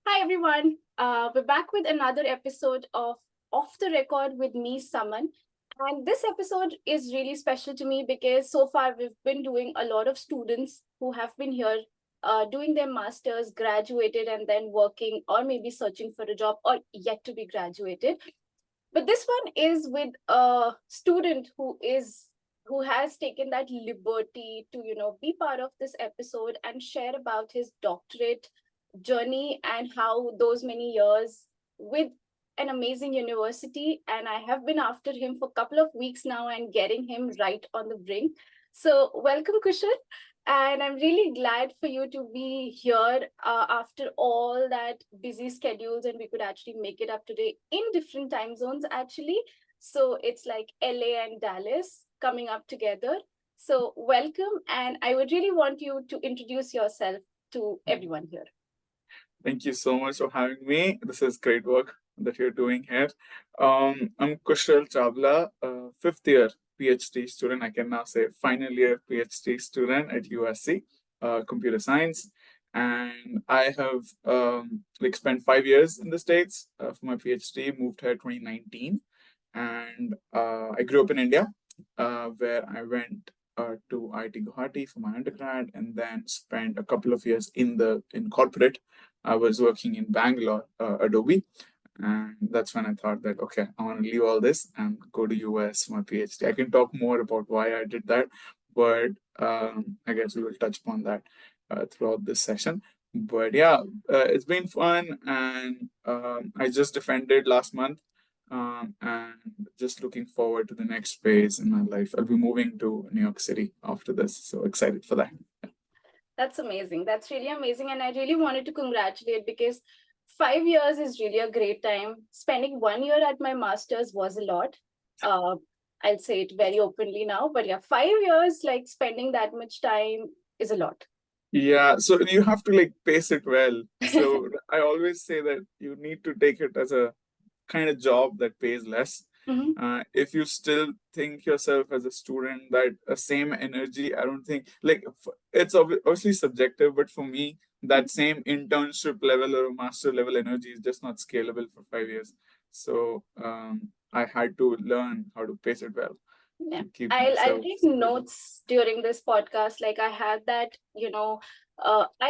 Hi, everyone. We're back with another episode of Off the Record with me, Saman. And this episode is really special to me because so far we've been doing a lot of students who have been here doing their masters, graduated, and then working or maybe searching for a job or yet to be graduated. But this one is with a student who has taken that liberty to be part of this episode and share about his doctorate journey and how those many years with an amazing university. And I have been after him for a couple of weeks now and getting him right on the brink. So welcome, Kushal. And I'm really glad for you to be here after all that busy schedules, and we could actually make it up today in different time zones, actually. So it's like LA and Dallas coming up together. So welcome, and I would really want you to introduce yourself to everyone here. Thank you so much for having me. This is great work that you're doing here. I'm Kushal Chawla, fifth year PhD student. I can now say final year PhD student at USC, computer science. And I have spent 5 years in the States for my PhD, moved here 2019. And I grew up in India, where I went to IIT Guwahati for my undergrad, and then spent a couple of years in corporate. I was working in Bangalore, Adobe, and that's when I thought that okay, I want to leave all this and go to US for my PhD. I can talk more about why I did that, but I guess we will touch upon that throughout this session. But yeah, it's been fun, and I just defended last month, and just looking forward to the next phase in my life. I'll be moving to New York City after this, so excited for that. That's amazing. That's really amazing. And I really wanted to congratulate because 5 years is really a great time. Spending 1 year at my master's was a lot. Uh, I'll say it very openly now. But yeah, 5 years, like spending that much time is a lot. Yeah, so you have to like pace it well. So I always say that you need to take it as a kind of job that pays less. Mhm. If you still think yourself as a student that same energy, I don't think like it's obviously subjective, but for me, that same internship level or a master level energy is just not scalable for 5 years. So I had to learn how to pace it well Yeah. to keep I'll myself take stable. notes during this podcast. Like I had that,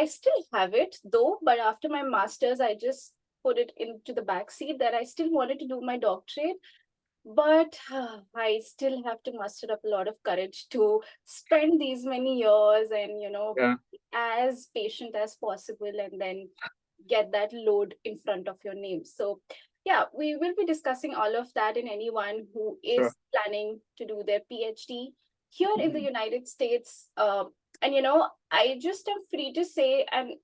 I still have it though, but after my master's, I just put it into the back seat that I still wanted to do my doctorate. But I still have to muster up a lot of courage to spend these many years and, Yeah, as patient as possible and then get that load in front of your name. So, yeah, we will be discussing all of that in anyone who sure. is planning to do their PhD here in the Mhm. United States. And, I just am free to say and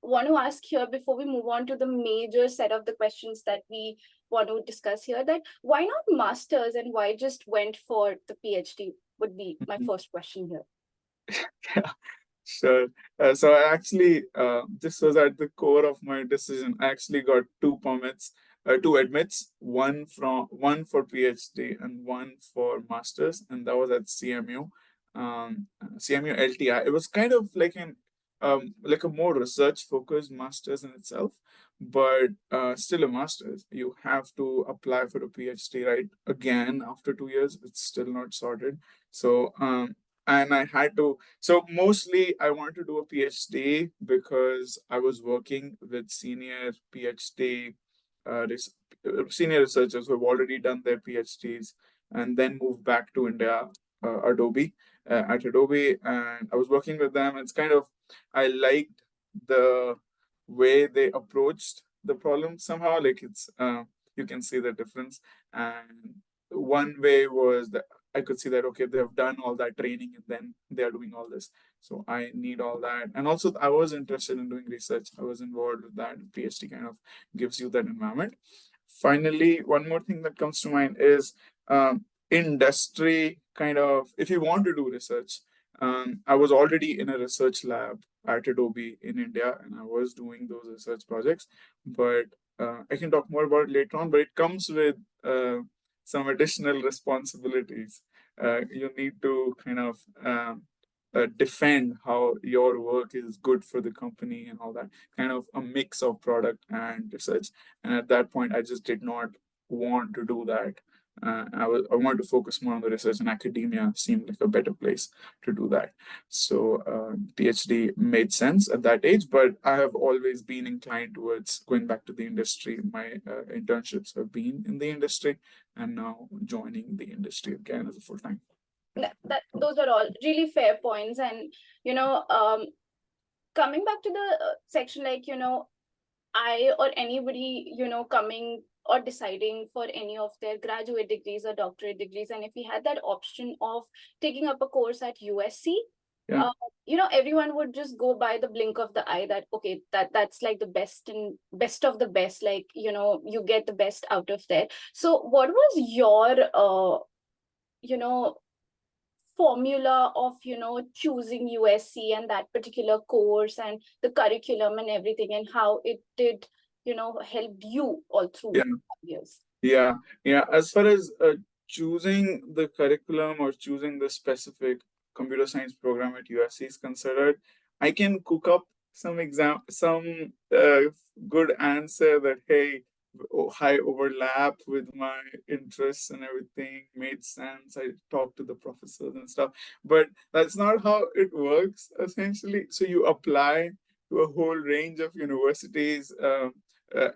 want to ask here before we move on to the major set of the questions that we want to discuss here, that why not masters and why just went for the PhD would be my first question here. Yeah, sure. So I actually, this was at the core of my decision. I actually got two permits, two admits, one for PhD and one for masters, and that was at CMU, CMU LTI. It was kind of like a more research focused masters in itself, but still a masters. You have to apply for a PhD right again after 2 years. It's still not sorted. So and I had to so mostly I want to do a PhD because I was working with uh, res- senior researchers who have already done their PhDs and then moved back to India, Adobe, at Adobe, and I was working with them. It's kind of I liked the way they approached the problem somehow. Like it's you can see the difference, and one way was that I could see that okay, they have done all that training and then they are doing all this. So I need all that. And also I was interested in doing research. I was involved with that. PhD kind of gives you that environment. Finally, one more thing that comes to mind is industry kind of if you want to do research. I was already in a research lab at Adobe in India and I was doing those research projects. But I can talk more about it later on, but it comes with some additional responsibilities. You need to kind of defend how your work is good for the company and all that, kind of a mix of product and research. And at that point, I just did not want to do that. I wanted to focus more on the research, and academia seemed like a better place to do that. So PhD made sense at that age, but I have always been inclined towards going back to the industry. My internships have been in the industry, and now joining the industry again as a full time. Those are all really fair points. And coming back to the section, like, I or anybody, coming or deciding for any of their graduate degrees or doctorate degrees, and if we had that option of taking up a course at USC, Yeah. Everyone would just go by the blink of the eye that, okay, that's like the best and best of the best, like, you get the best out of there. So what was your formula of choosing USC and that particular course and the curriculum and everything, and how it did helped you all through Yeah. years? Yeah. As far as choosing the curriculum or choosing the specific computer science program at USC is considered, I can cook up some good answer that, hey, high overlap with my interests and everything made sense. I talked to the professors and stuff, but that's not how it works essentially. So you apply to a whole range of universities.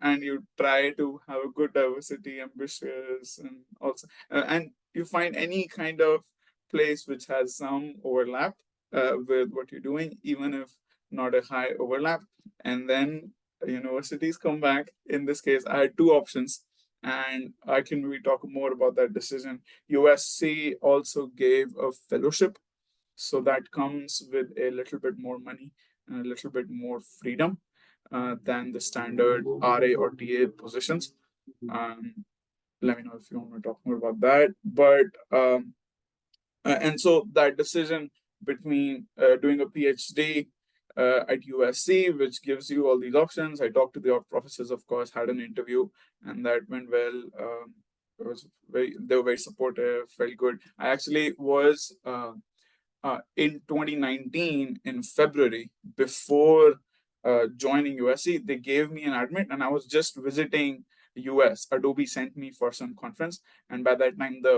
And you try to have a good diversity, ambitious, and also, and you find any kind of place which has some overlap with what you're doing, even if not a high overlap. And then universities come back. In this case, I had two options, and I can really talk more about that decision. USC also gave a fellowship, so that comes with a little bit more money and a little bit more freedom than the standard RA or TA positions. Um, Let me know if you want to talk more about that. But and so that decision between doing a PhD at USC, which gives you all these options. I talked to the professors, of course, had an interview, and that went well. It was they were very supportive, felt good. I actually was in 2019 in February, before joining USC, they gave me an admit, and I was just visiting US. Adobe sent me for some conference, and by that time the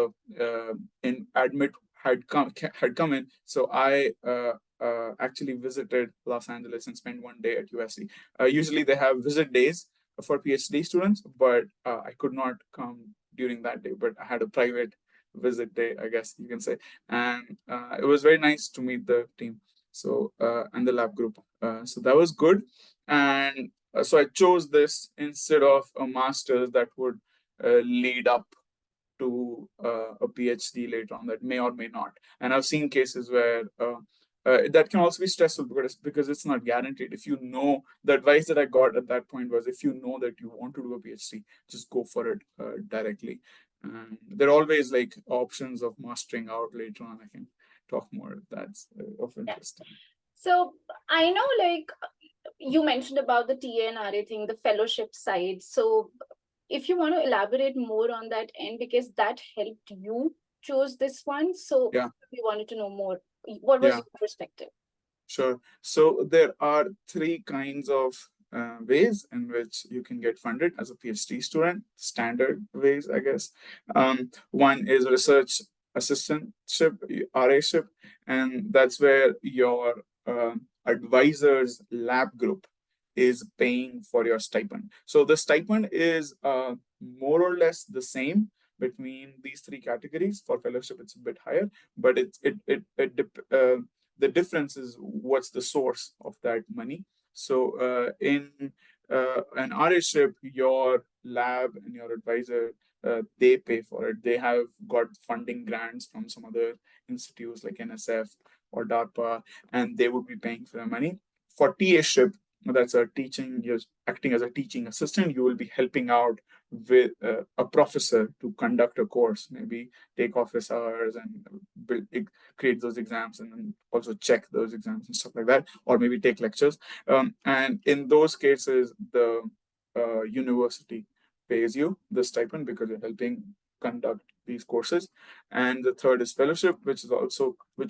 in admit had come in. So I actually visited Los Angeles and spent one day at USC. Usually they have visit days for PhD students, but I could not come during that day. But I had a private visit day, I guess you can say, and it was very nice to meet the team. So and the lab group. So that was good, and so I chose this instead of a master's that would lead up to a PhD later on, that may or may not. And I've seen cases where that can also be stressful because it's not guaranteed. If you know, the advice that I got at that point was, if you know that you want to do a PhD, just go for it directly. And there are always like options of mastering out later on. I can talk more if that's of interest. So I know, like, you mentioned about the TA and RA thing, the fellowship side. So if you want to elaborate more on that end, because that helped you choose this one. So Yeah. we wanted to know more. What was Yeah. your perspective? Sure. So there are three kinds of ways in which you can get funded as a PhD student, standard ways, I guess. One is research assistantship, RA-ship, and that's where your advisor's lab group is paying for your stipend. So the stipend is more or less the same between these three categories. For fellowship, it's a bit higher, but the difference is what's the source of that money. So in an RA-ship, your lab and your advisor, they pay for it. They have got funding grants from some other institutes like NSF or DARPA, and they would be paying for the money. For TA-ship, that's a teaching, you're acting as a teaching assistant. You will be helping out with a professor to conduct a course, maybe take office hours and create those exams, and then also check those exams and stuff like that, or maybe take lectures. And in those cases, the university pays you the stipend because you're helping conduct these courses. And the third is fellowship, which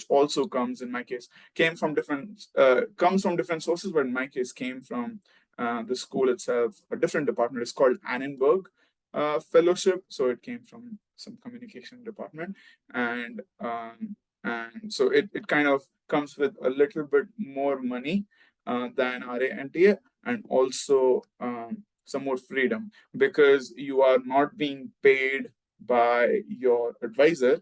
also comes, in my case, comes from different sources, but in my case came from the school itself. A different department is called Annenberg Fellowship, so it came from some communication department. And so it kind of comes with a little bit more money than RA and TA, and also some more freedom, because you are not being paid by your advisor.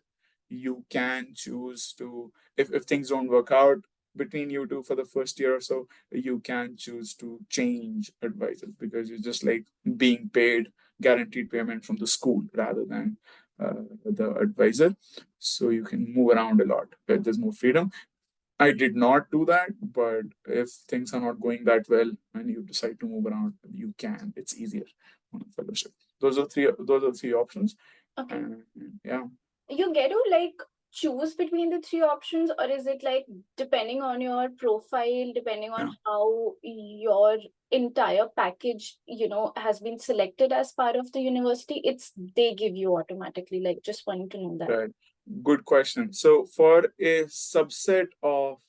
You can choose to, if things don't work out between you two for the first year or so, you can choose to change advisors, because you're just like being paid guaranteed payment from the school rather than the advisor. So you can move around a lot. There's more freedom. I did not do that, but if things are not going that well and you decide to move around, you can. It's easier on a fellowship. Those are three options. Okay. And yeah. You get to like choose between the three options, or is it like depending on your profile, depending on Yeah. how your entire package, has been selected as part of the university, it's they give you automatically? Like, just wanting to know that. Right. Good question. So for a subset of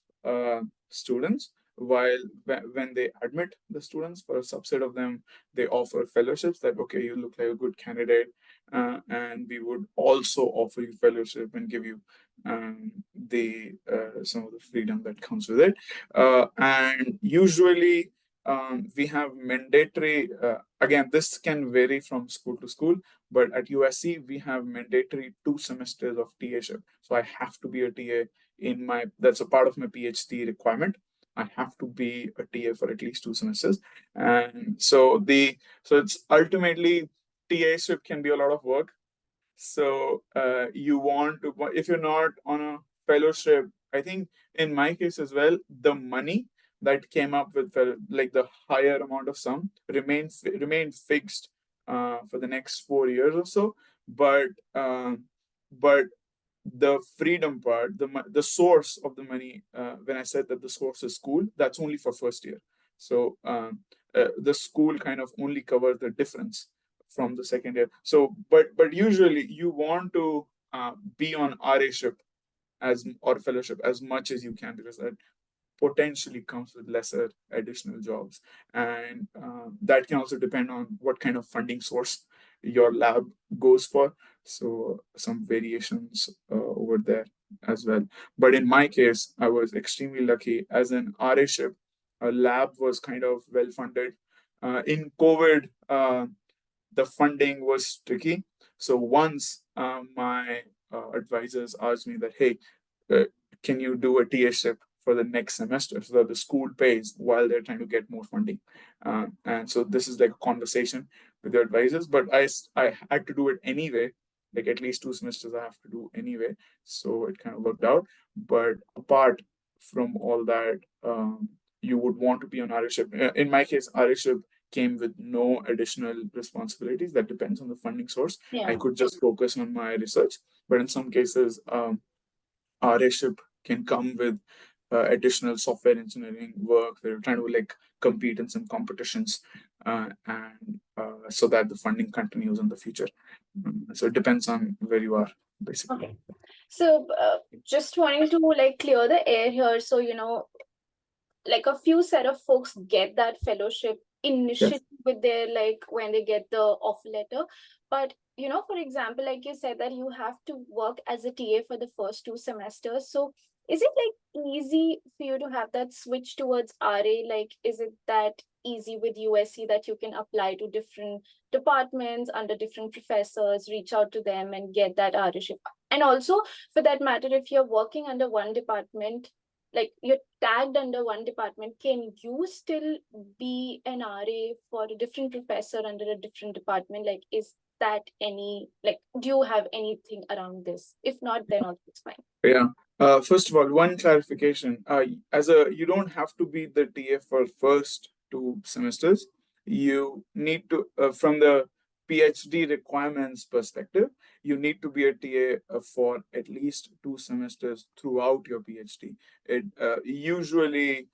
students, when they admit the students, for a subset of them, they offer fellowships that, okay, you look like a good candidate, and we would also offer you fellowship and give you the some of the freedom that comes with it. And usually we have mandatory, again, this can vary from school to school, but at USC, we have mandatory 2 semesters of TA-ship. So I have to be a TA that's a part of my PhD requirement. I have to be a TA for at least 2 semesters. And so it's ultimately, TA-ship can be a lot of work. So you want to, if you're not on a fellowship, I think in my case as well, the money that came up with like the higher amount of sum remained fixed for the next 4 years or so. But the freedom part, the source of the money, when I said that the source is school, that's only for first year. So the school kind of only covers the difference from the second year. So, but usually you want to be on RA-ship or fellowship as much as you can, because that potentially comes with lesser additional jobs. And that can also depend on what kind of funding source your lab goes for. So some variations over there as well. But in my case, I was extremely lucky. As an RA-ship, a lab was kind of well funded. In COVID, the funding was tricky. So once my advisors asked me that, hey, uh, can you do a TA-ship for the next semester so that the school pays while they're trying to get more funding? And so this is like a conversation with the advisors, but I had to do it anyway. Like at least 2 semesters I have to do anyway. So it kind of worked out. But apart from all that, you would want to be on RA-ship. In my case, RA-ship came with no additional responsibilities. That depends on the funding source. Yeah. I could just focus on my research. But in some cases, RA-ship can come with additional software engineering work. They're trying to like compete in some competitions, and so that the funding continues in the future. So it depends on where you are, basically. Okay. So just wanting to like clear the air here. So, like a few set of folks get that fellowship initially with their, like when they get the offer letter. But for example, like you said that you have to work as a TA for the first 2 semesters. So is it like easy for you to have that switch towards RA? Like, is it that easy with USC that you can apply to different departments under different professors, reach out to them and get that RA-ship? And also, for that matter, if you're working under one department, like you're tagged under one department, can you still be an RA for a different professor under a different department? Like, is that do you have anything around this? If not, then also it's fine. Yeah. First of all, one clarification. You don't have to be the TA for first 2 semesters. You need to, from the PhD requirements perspective, you need to be a TA for at least 2 semesters throughout your PhD. It usually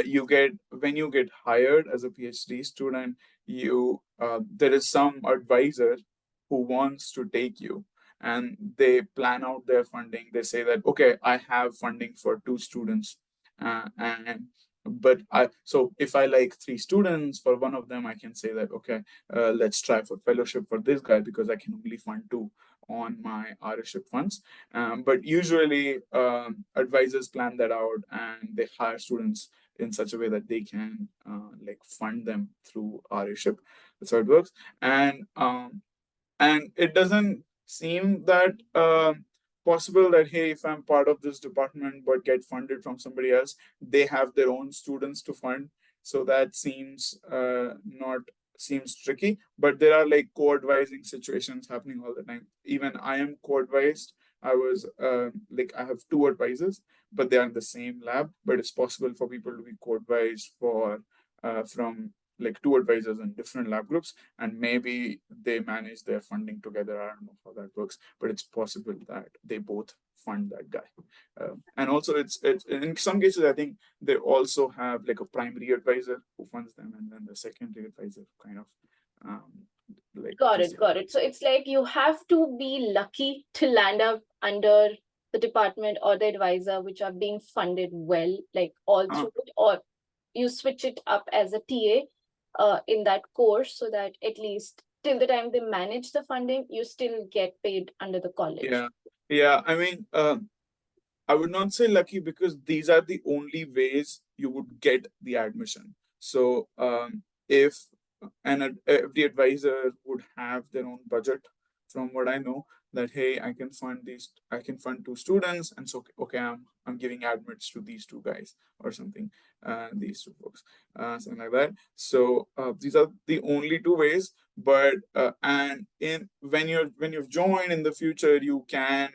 you get when you get hired as a PhD student, there is some advisor who wants to take you, and they plan out their funding. They say that, okay, I have funding for 2 students, and but so if I like 3 students, for one of them I can say that, okay, let's try for fellowship for this guy because I can only fund 2 on my RShip funds. But usually advisors plan that out and they hire students in such a way that they can like fund them through RShip. That's how it works. And it doesn't seem that possible that, hey, if I'm part of this department but get funded from somebody else, they have their own students to fund. So that seems not seems tricky. But there are like co-advising situations happening all the time. Even I am co-advised. I was like, I have 2 advisors, but they are in the same lab. But it's possible for people to be co-advised for from like 2 advisors in different lab groups, and maybe they manage their funding together. I don't know how that works, but it's possible that they both fund that guy. And also, it's in some cases, I think they also have like a primary advisor who funds them, and then the secondary advisor kind of um, like Got just it, got it. So it's like you have to be lucky to land up under the department or the advisor which are being funded well, like all uh, through it, or you switch it up as a TA in that course so that at least till the time they manage the funding, you still get paid under the college. yeah, yeah. I mean, I would not say lucky because these are the only ways you would get the admission. So if every advisor would have their own budget, from what I know, that, hey, I can fund 2 students, and so okay, I'm giving admits to these 2 guys or something, these 2 folks, something like that. So these are the only 2 ways. But and in when you've joined in the future, you can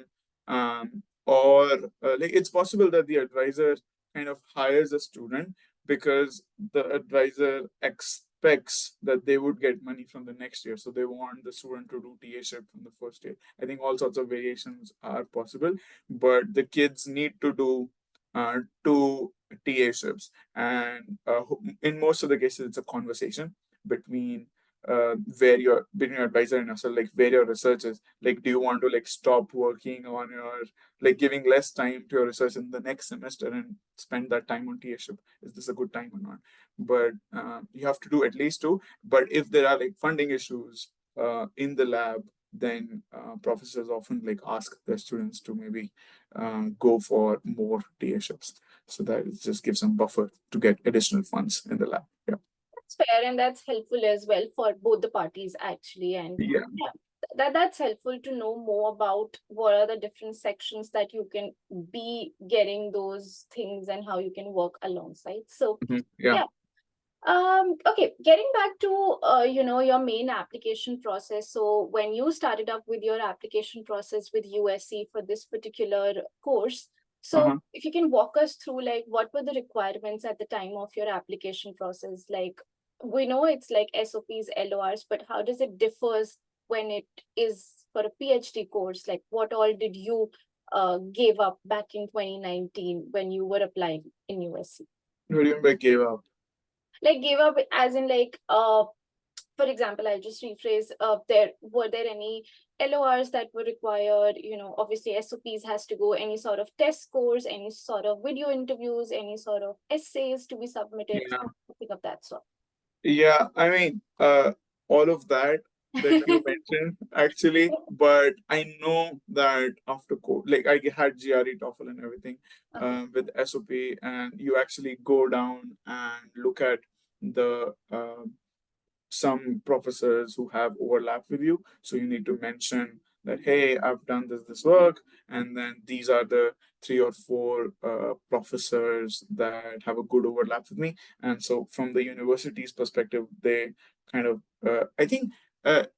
or like it's possible that the advisor kind of hires a student because the advisor expects that they would get money from the next year, so they want the student to do TA-ship from the first year. I think all sorts of variations are possible, but the kids need to do 2 TA-ships, and in most of the cases it's a conversation between where your between your advisor and yourself, like where your research is. Like, do you want to like stop working on your, like giving less time to your research in the next semester and spend that time on TA-ship? Is this a good time or not? But you have to do at least 2. But if there are like funding issues in the lab, then professors often like ask their students to maybe go for more TA-ships, so that it just gives some buffer to get additional funds in the lab. Yeah. That's fair and that's helpful as well for both the parties actually. And Yeah. yeah, that's helpful to know more about what are the different sections that you can be getting those things and how you can work alongside. So Yeah. yeah. Okay, getting back to your main application process. So when you started up with your application process with USC for this particular course, so Uh-huh. if you can walk us through like what were the requirements at the time of your application process? Like we know it's like SOPs, LORs, but how does it differs when it is for a PhD course? Like what all did you give up back in 2019 when you were applying in USC? What do you mean by gave up? Like gave up as in like for example, I'll just rephrase, there were there any LORs that were required? Obviously SOPs has to go, any sort of test scores, any sort of video interviews, any sort of essays to be submitted, Yeah. something of that sort. Yeah, I mean, all of that you mentioned actually, but I know that after like I had GRE, TOEFL, and everything Okay. with SOP, and you actually go down and look at the some professors who have overlap with you. So you need to mention that, hey, I've done this work, and then these are the 3 or 4 professors that have a good overlap with me. And so from the university's perspective, they kind of, I think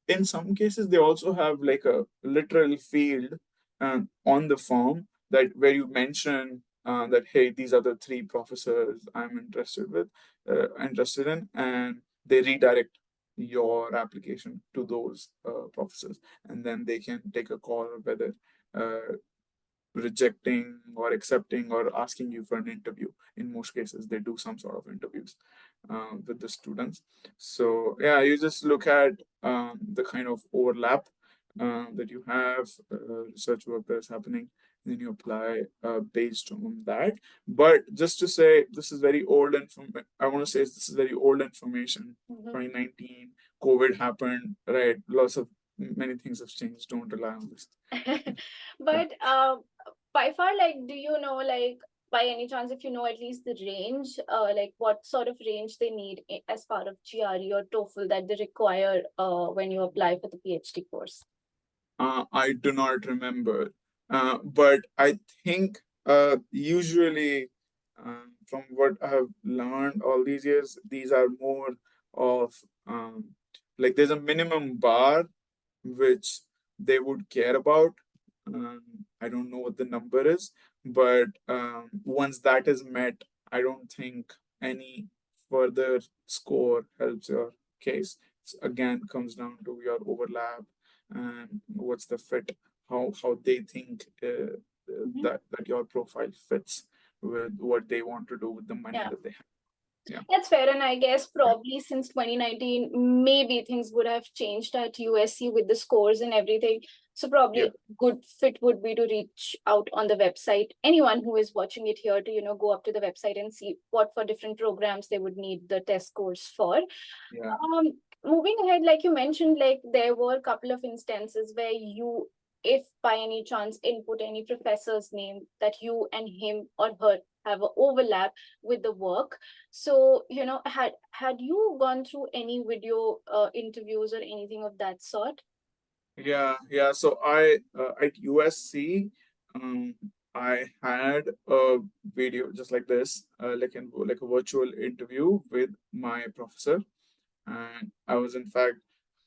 in some cases, they also have like a literal field on the form that where you mention that, hey, these are the 3 professors I'm interested in, and they redirect your application to those professors, and then they can take a call whether uh, rejecting or accepting or asking you for an interview. In most cases, they do some sort of interviews with the students. So yeah, you just look at the kind of overlap, that you have, research work that is happening, and then you apply based on that. But just to say, this is very old information. I want to say this is very old information. 2019, COVID happened, right? Lots of many things have changed. Don't rely on this. But by far, like, do you know, like, by any chance, if you know at least the range, like what sort of range they need as part of GRE or TOEFL that they require when you apply for the PhD course? I do not remember, but I think usually, from what I have learned all these years, these are more of like there's a minimum bar which they would care about. I don't know what the number is, but once that is met, I don't think any further score helps your case. It's, again, comes down to your overlap and what's the fit, how they think that your profile fits with what they want to do with the money Yeah. that they have. Yeah. That's fair. And I guess probably since 2019, maybe things would have changed at USC with the scores and everything. So probably Yeah. a good fit would be to reach out on the website. Anyone who is watching it here to, go up to the website and see what for different programs they would need the test scores for. Yeah. Moving ahead, like you mentioned, like there were a couple of instances where you, if by any chance input any professor's name, that you and him or her have an overlap with the work. So, had you gone through any video interviews or anything of that sort? Yeah. So I at USC, um, I had a video just like this, like a virtual interview with my professor, and I was in fact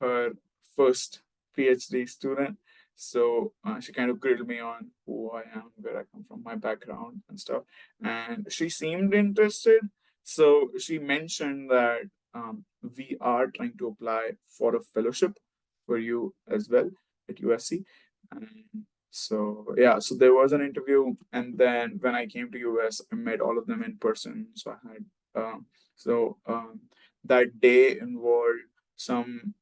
her first PhD student. So she kind of grilled me on who I am, where I come from, my background and stuff, and she seemed interested. So she mentioned that we are trying to apply for a fellowship for you as well at USC. And so yeah, so there was an interview, and then when I came to US, I met all of them in person. So I had so that day involved some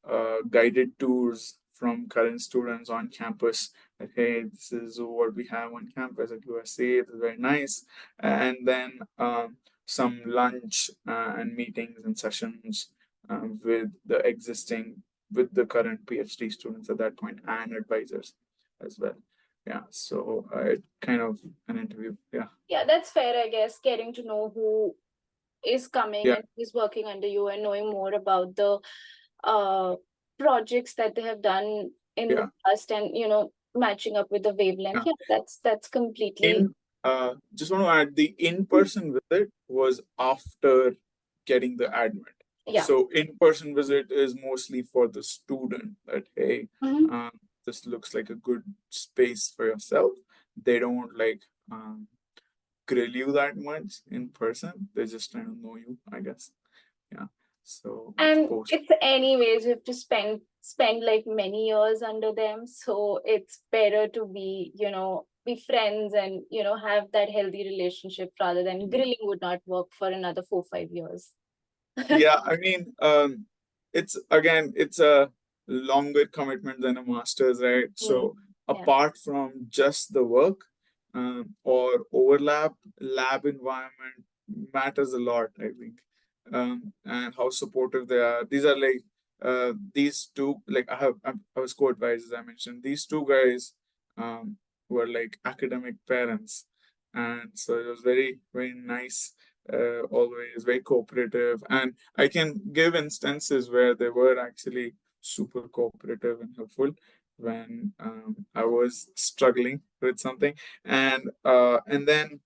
guided tours from current students on campus. That hey, this is what we have on campus at USC. It is very nice, and then some lunch and meetings and sessions with the existing with the current PhD students at that point and advisors as well. Yeah, so it kind of an interview. Yeah. Yeah, that's fair, I guess, getting to know who is coming Yeah. and is working under you and knowing more about the uh, projects that they have done in the Yeah. past and, matching up with the wavelength. Yeah. Yeah, that's completely. In Just want to add, the in-person visit was after getting the admit. Yeah. So in-person visit is mostly for the student that hey, Mhm. this looks like a good space for yourself. They don't like grill you that much in person. They're just trying to know you, I guess. Yeah. So it's And post. it's anyways, you have to spend like many years under them. So it's better to be friends and, have that healthy relationship rather than grilling would not work for another 4-5 years. Yeah, I mean, it's a longer commitment than a master's, right? So Yeah. apart from just the work, or overlap, lab environment matters a lot, I think, and how supportive they are. These are like these two, like I was co-advised, as I mentioned. These two guys um, were like academic parents, and so it was very very nice, always very cooperative. And I can give instances where they were actually super cooperative and helpful when I was struggling with something. And then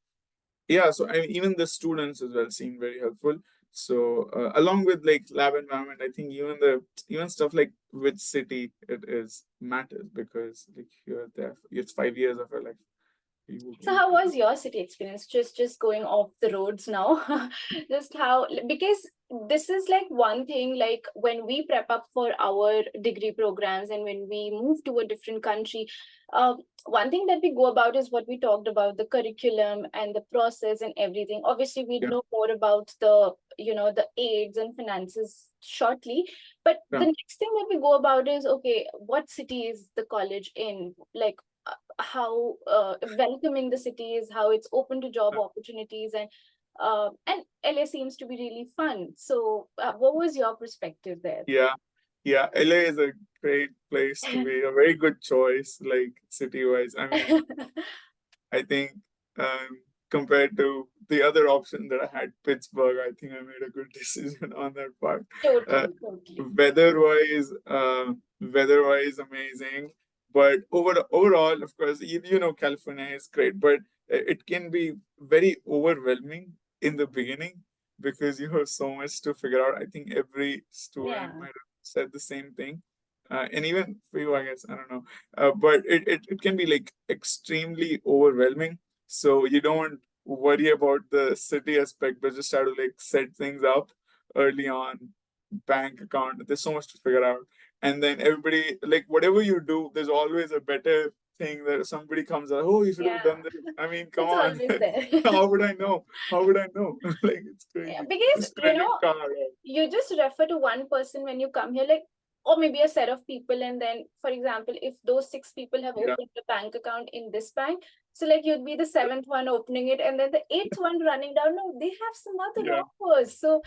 yeah, so I mean, even the students as well seem very helpful. So along with like lab environment, I think even stuff like which city it is matters, because like you're there, it's 5 years of your life. You would So want how to was your city experience? Just going off the roads now. Just how, because this is like one thing, like when we prep up for our degree programs and when we move to a different country, one thing that we go about is what we talked about, the curriculum and the process and everything. Obviously, we yeah. know more about the the aids and finances shortly. But Yeah. the next thing that we go about is, okay, what city is the college in? Like, how welcoming the city is, how it's open to job opportunities, and LA seems to be really fun. So, what was your perspective there? Yeah. Yeah. LA is a great place to be, a very good choice, like city-wise. I mean, I think compared to the other option that I had, Pittsburgh, I think I made a good decision on that part. Uh, Totally, totally. weather-wise, amazing. But overall, of course, California is great, but it can be very overwhelming in the beginning because you have so much to figure out. I think every student Yeah, might have said the same thing. And even for you, I guess, I don't know, but it can be like extremely overwhelming. So you don't worry about the city aspect, but just try to like set things up early on. Bank account, there's so much to figure out. And then everybody, like whatever you do, there's always a better thing that somebody comes out, oh, you should have yeah, done this. I mean, come it's on. always there. How would I know? How would I know? Like it's Yeah, crazy. because Just credit card. you just refer to one person when you come here, like, or maybe a set of people, and then, for example, if those six people have Yeah, opened a bank account in this bank, so like you'd be the seventh one opening it, and then the eighth one running down. No, they have some other yeah. offers. So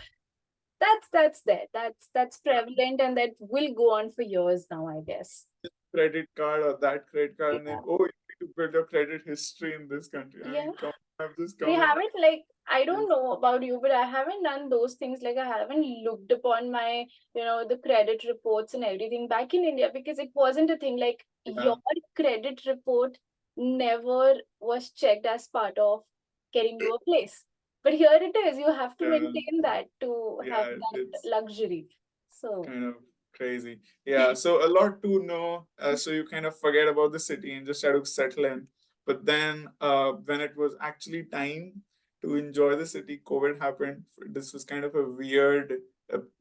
that's there. That's prevalent, and that will go on for years now, I guess. Credit card or that credit card, and then, Yeah. oh, you need to build your credit history in this country. I Yeah. mean, come on, I've just We come in. haven't, like, I don't know about you, but I haven't done those things. Like, I haven't looked upon my, the credit reports and everything back in India, because it wasn't a thing. Like, Yeah, your credit report never was checked as part of getting you a place. But here it is. You have to yeah, maintain that to have yeah. that It's luxury. So, kind of crazy. Yeah, so a lot to know. So you kind of forget about the city and just try to settle in. But then when it was actually time to enjoy the city, COVID happened. This was kind of a weird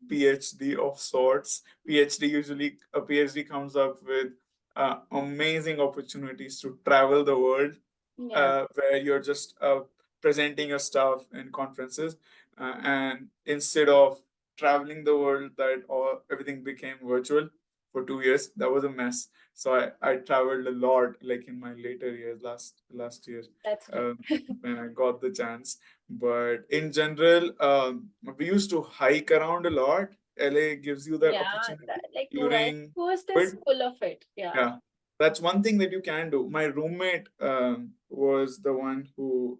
PhD of sorts. A PhD comes up with amazing opportunities to travel the world, yeah, where you're just presenting your stuff in conferences, and instead of traveling the world, that all everything became virtual for 2 years. That was a mess. So I traveled a lot, like in my later years, last year, that's great. um, when I got the chance. But in general, we used to hike around a lot. LA gives you that Yeah, opportunity like West during Coast is COVID. full of it. Yeah. Yeah, that's one thing that you can do. My roommate was the one who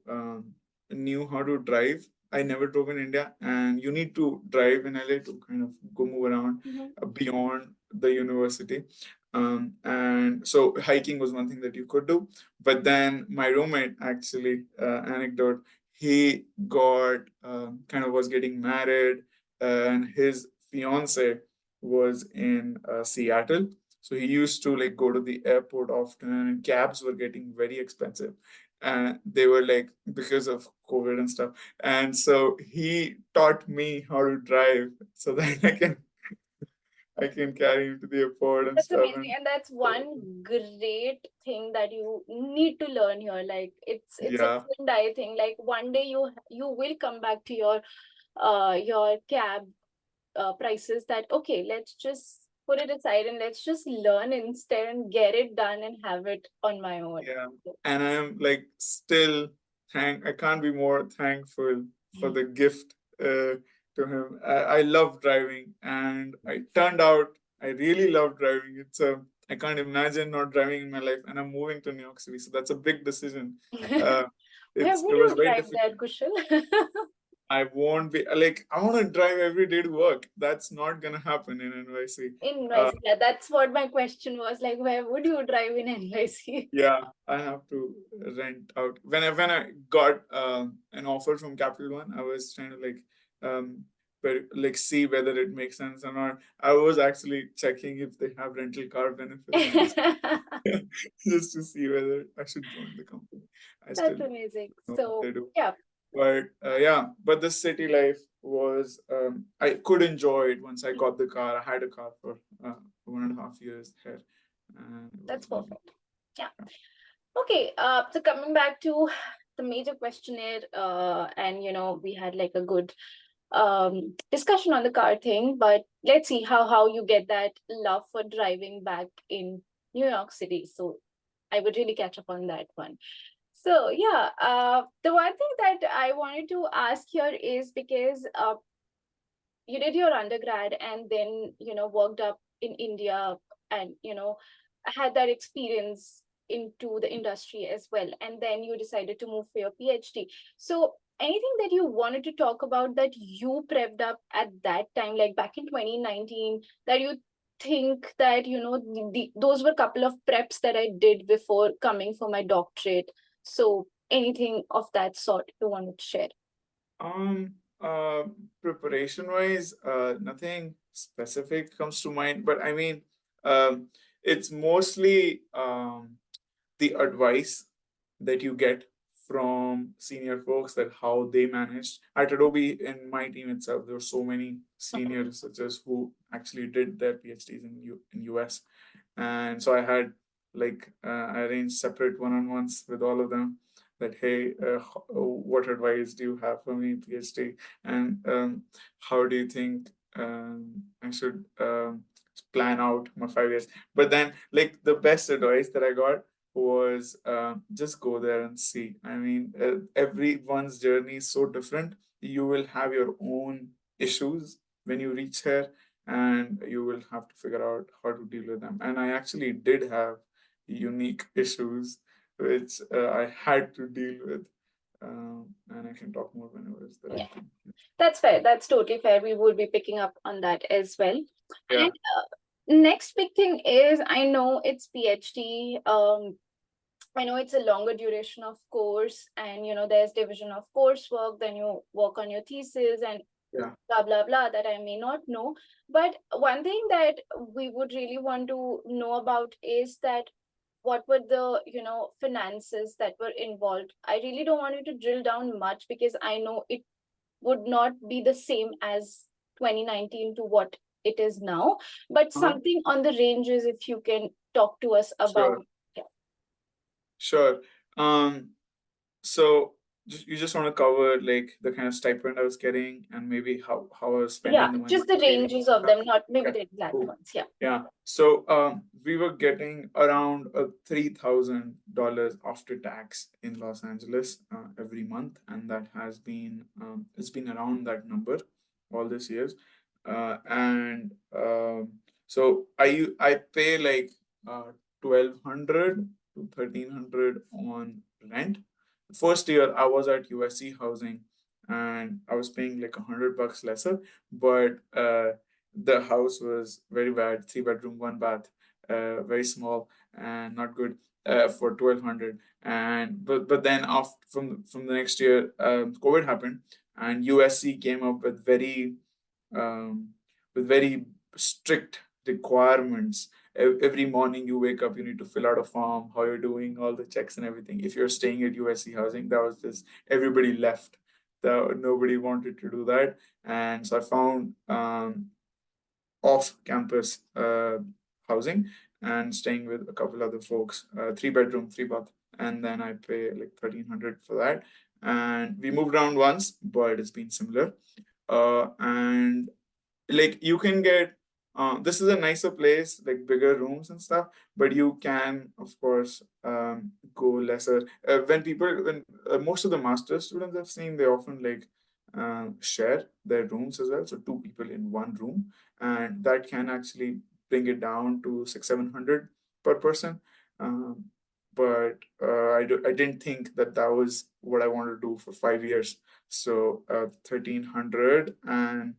knew how to drive. I never drove in India, and you need to drive in LA to kind of go move around Mhm. beyond the university. And so hiking was one thing that you could do. But then my roommate, actually, anecdote, he got kind of was getting married, and his fiance was in Seattle, so he used to like go to the airport often, and cabs were getting very expensive. And they were like because of COVID and stuff. And so he taught me how to drive so that I can carry him to the airport and That's stuff. amazing. And And that's one great thing that you need to learn here. Like, it's a yeah, do and die thing. Like, one day you will come back to your cab prices, that okay, let's just put it aside and let's just learn instead and get it done and have it on my own. yeah. And I am like still I can't be more thankful for the gift to him. I love driving, and I turned out I really love driving. I can't imagine not driving in my life, and I'm moving to New York City, so that's a big decision. Uh, Where it would was you very drive difficult. there, Kushal? I won't be like I want to drive every day to work. That's not gonna happen in NYC. In Uh, NYC. Yeah, that's what my question was. Like, where would you drive in NYC? Yeah, I have to rent out. When I got an offer from Capital One, I was trying to um like see whether it makes sense or not. I was actually checking if they have rental car benefits, just just to see whether I should join the company. I still That's don't amazing. know if So, they do. yeah, But yeah, but the city life was I could enjoy it once I got the car. I had a car for 1.5 years here, and it was that's amazing. perfect. Yeah. Okay. So coming back to the major questionnaire, and we had like a good discussion on the car thing, but let's see how you get that love for driving back in New York City. So I would really catch up on that one. So yeah, the one thing that I wanted to ask here is because you did your undergrad and then worked up in India and had that experience into the industry as well, and then you decided to move for your PhD. So anything that you wanted to talk about that you prepped up at that time, like back in 2019, that you think that those were a couple of preps that I did before coming for my doctorate? So anything of that sort you wanted to share? Um, uh, Preparation wise, nothing specific comes to mind, but I mean, it's mostly the advice that you get from senior folks, that how they managed at Adobe. In my team itself, there were so many senior researchers who actually did their PhDs in US, and so I had I arranged separate one-on-ones with all of them, that hey, what advice do you have for me, PhD, and how do you think I should plan out my 5 years? But then, like, the best advice that I got was just go there and see. I mean, everyone's journey is so different. You will have your own issues when you reach here, and you will have to figure out how to deal with them. And I actually did have unique issues which I had to deal with. And I can talk more whenever it's the right time. That's fair. That's totally fair. We will be picking up on that as well. Yeah. And next big thing is, I know it's PhD. I know it's a longer duration of course, and there's division of coursework. Then you work on your thesis and Yeah. blah blah blah that I may not know. But one thing that we would really want to know about is that what were the finances that were involved. I really don't want you to drill down much because I know it would not be the same as 2019 to what it is now, but something on the ranges, if you can talk to us about. Sure. Yeah, Sure. Um, so you just want to cover like the kind of stipend I was getting, and maybe how I was yeah, spending the money just the daily. ranges of them, not maybe Okay, the exact cool. ones. Yeah. Yeah. So we were getting around $3,000 after tax in Los Angeles every month, and that has been it's been around that number all these years. And so I pay like 1,200 to 1,300 on rent. First year I was at USC housing, and I was paying like $100 lesser, but the house was very bad, 3 bedroom, 1 bath, very small and not good, for 1,200. And but then off from the next year, COVID happened, and USC came up um, with very strict requirements. Every morning you wake up, you need to fill out a form, how you're doing, all the checks and everything. If you're staying at USC housing, that was just everybody left. Nobody wanted to do that, and so I found off campus housing and staying with a couple other folks, 3 bedroom, 3 bath, and then I pay like 1,300 for that. And we moved around once, but it's been similar. And like you can get this is a nicer place, like bigger rooms and stuff, but you can of course go lesser. When most of the master's students I've seen, they often like share their rooms as well, so two people in one room, and that can actually bring it down to 600-700 per person. But I didn't think that that was what I wanted to do for 5 years. So 1,300, and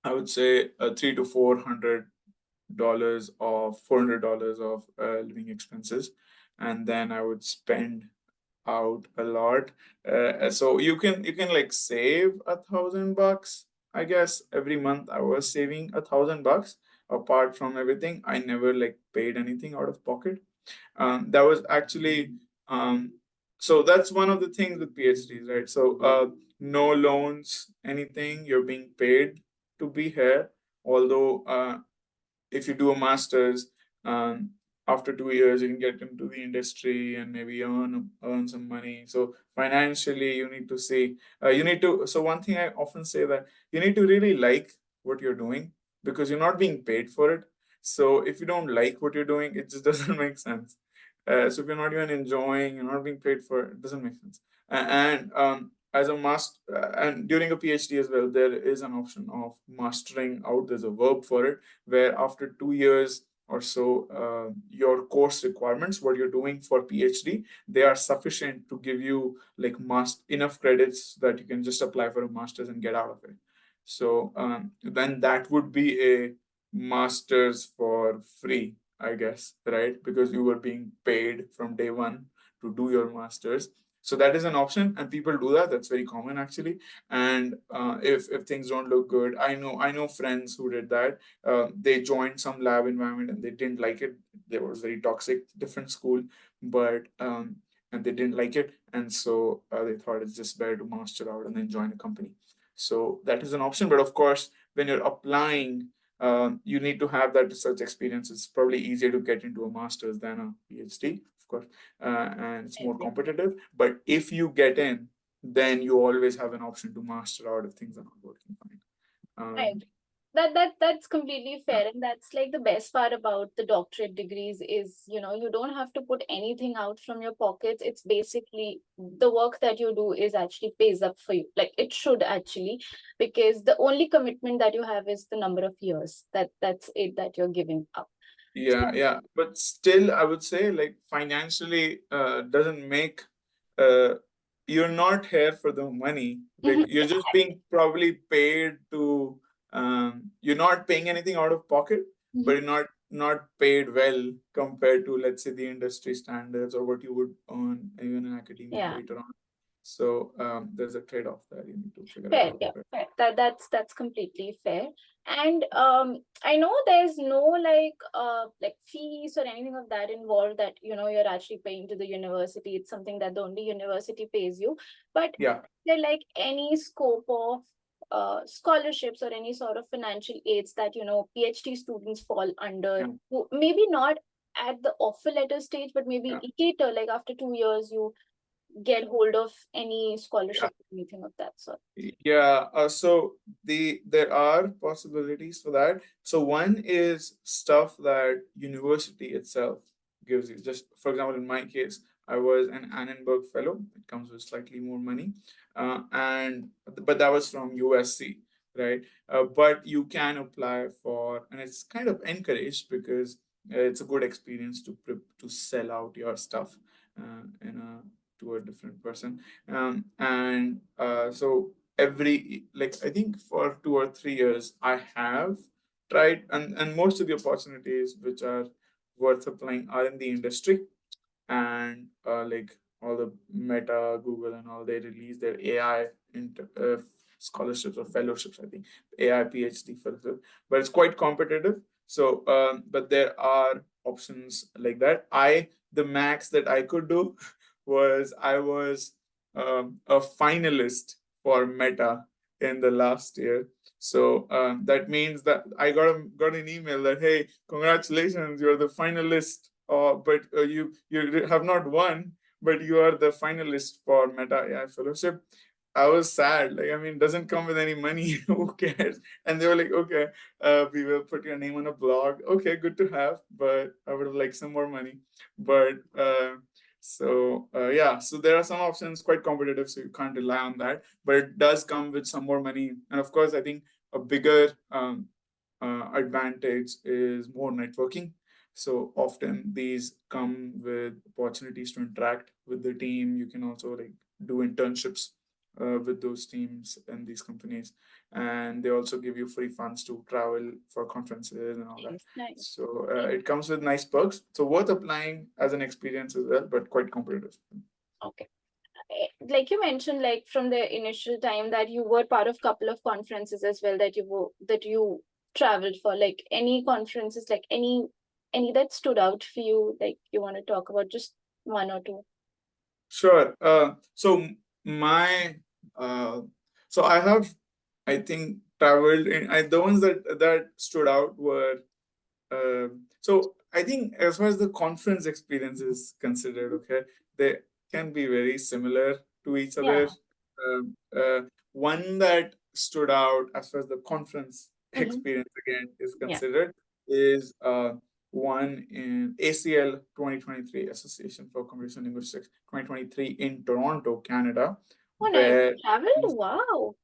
I would say $300 to $400 of $400 of living expenses, and then I would spend out a lot. So you can like save $1,000, I guess. Every month I was saving $1,000. Apart from everything, I never like paid anything out of pocket. That was actually so that's one of the things with PhDs, right? So no loans, anything. You're being paid to be here. Although if you do a master's, after 2 years you can get into the industry and maybe earn some money. So financially you need to see, you need to, so one thing I often say that you need to really like what you're doing, because you're not being paid for it. So if you don't like what you're doing, it just doesn't make sense. So if you're not even enjoying, you're not being paid for it, it doesn't make sense. And as a master, and during a PhD as well, there is an option of mastering out. There's a verb for it, where after 2 years or so, your course requirements, what you're doing for PhD, they are sufficient to give you like enough credits that you can just apply for a master's and get out of it. So then that would be a master's for free, I guess, right? Because you were being paid from day one to do your master's. So that is an option, and people do that. That's very common actually. And if things don't look good, I know friends who did that. They joined some lab environment and they didn't like it. They was very toxic, different school, but and they didn't like it, and so they thought it's just better to master out and then join a company. So that is an option. But of course, when you're applying, you need to have that research experience. It's probably easier to get into a master's than a PhD, of course, and it's more competitive. But if you get in, then you always have an option to master out if things are not working fine. Right. Um, That's completely yeah, fair. And that's like the best part about the doctorate degrees is, you don't have to put anything out from your pockets. It's basically the work that you do is actually pays up for you. Like it should actually, because the only commitment that you have is the number of years. That's it that you're giving up. yeah, yeah. But still, I would say like financially doesn't make uh, you're not here for the money. Mhm. You're just being probably paid to you're not paying anything out of pocket, but Mhm. you're not paid well compared to, let's say, the industry standards or what you would earn even in academia Yeah. later on. So there's a trade-off there. You need to figure it Fair, out. yeah, Right? fair. That's completely fair. And I know there's no like fees or anything of that involved that you're actually paying to the university. It's something that the only university pays you. But Yeah. there like any scope of scholarships or any sort of financial aids that PhD students fall under? Yeah. Maybe not at the offer letter stage, but maybe Yeah. later, like after 2 years, you get hold of any Yeah. scholarship or anything of that sort. Yeah, so there are possibilities for that. So one is stuff that university itself gives you. Just for example, in my case, I was an Annenberg Fellow. It comes with slightly more money, and but that was from USC, right? But you can apply for, and it's kind of encouraged because it's a good experience to sell out your stuff in a to a different person, and so every, like, I think for 2 or 3 years I have tried, and most of the opportunities which are worth applying are in the industry. And like all the Meta, Google, and all, they release their AI scholarships or fellowships. I think AI PhD fellowship, but it's quite competitive. So, but there are options like that. The max that I could do was I was a finalist for Meta in the last year. So that means that I got an email that, hey, congratulations, you're the finalist, but you have not won, but you are the finalist for Meta AI Fellowship. I was sad. Like, I mean, it doesn't come with any money. Who cares? And they were like, okay, we will put your name on a blog. Okay, good to have, but I would have liked some more money. But yeah, so there are some options, quite competitive, so you can't rely on that. But it does come with some more money, and of course, I think a bigger advantage is more networking. So often these come with opportunities to interact with the team. You can also like do internships with those teams and these companies, and they also give you free funds to travel for conferences and all that. Nice, nice. So it comes with nice perks. So worth applying as an experience as well, but quite competitive. Okay. Like you mentioned, like from the initial time that you were part of couple of conferences as well that you traveled for, like any conferences, like any that stood out for you, like you want to talk about just one or two. Sure. So my uh, so I have, I think, traveled in. The ones that stood out were So I think as far as the conference experience is considered, okay, they can be very similar to each other. Yeah. One that stood out as far as the conference Hmm. experience again is Yeah. considered is one in ACL 2023, Association for Computation Linguistics 2023 in Toronto, Canada, Oh, nice. where Traveled? Wow.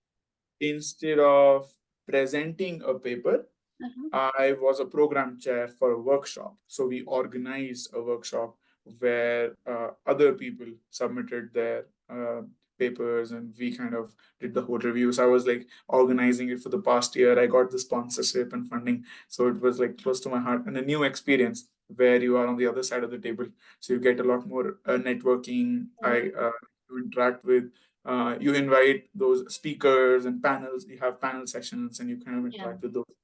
instead of presenting a paper, Uh-huh. I was a program chair for a workshop. So we organized a workshop where other people submitted their papers and we kind of did the whole review. So I was like organizing it for the past year. I got the sponsorship and funding. So it was like close to my heart and a new experience where you are on the other side of the table. So you get a lot more networking. Yeah. You interact with you invite those speakers and panels. You have panel sessions and you kind of Yeah. interact with those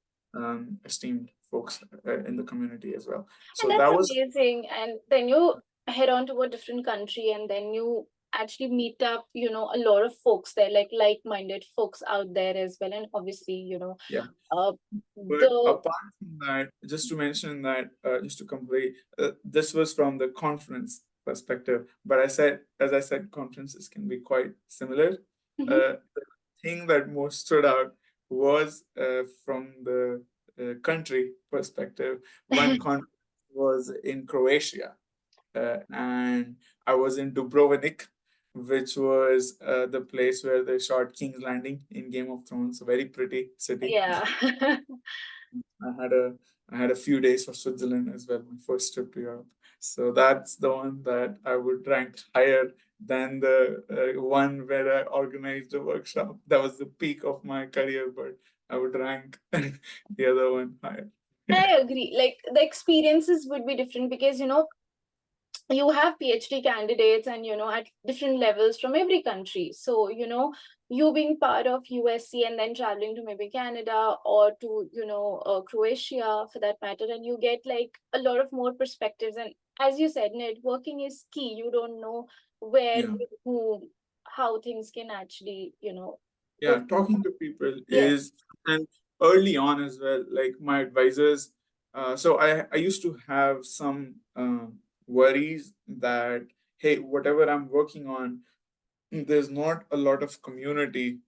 esteemed folks in the community as well. And So that's that was, amazing. And then you head on to a different country and then you actually meet up, a lot of folks there, like-minded folks out there as well. And obviously, yeah. uh, But the apart from that, just to mention that, just to complete, this was from the conference perspective. But as I said, conferences can be quite similar. Mhm. The thing that most stood out was from the country perspective. One conference was in Croatia, and I was in Dubrovnik, which was the place where they shot King's Landing in Game of Thrones. A very pretty city. Yeah. I had a I had a few days for Switzerland as well, my first trip to Europe. So that's the one that I would rank higher than the one where I organized a workshop. That was the peak of my career, but I would rank the other one higher. Yeah. I agree. Like the experiences would be different because, you have PhD candidates and at different levels from every country. So you being part of USC and then traveling to maybe Canada or to Croatia for that matter, and you get like a lot of more perspectives. And as you said, networking is key. You don't know where, Yeah. with whom, how things can actually go. Yeah, talking to people Yes. is, and early on as well, like my advisors. So I used to have some worries that, hey, whatever I'm working on, there's not a lot of community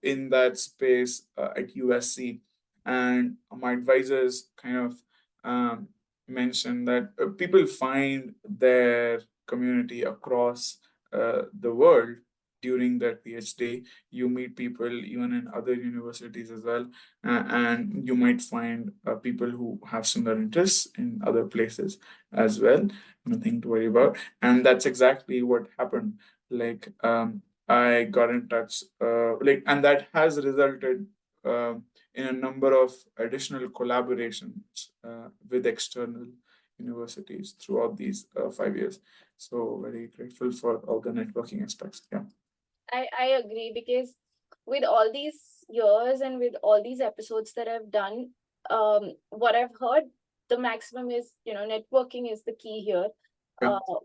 in that space at USC. And my advisors kind of um, mentioned that people find their community across the world during their PhD. You meet people even in other universities as well, and you might find people who have similar interests in other places as well. Nothing to worry about. And that's exactly what happened. Like, I got in touch, and that has resulted in a number of additional collaborations with external universities throughout these 5 years. So very grateful for all the networking aspects. Yeah. I agree because with all these years and with all these episodes that I've done, what I've heard, the maximum is, networking is the key here. Yeah. Uh,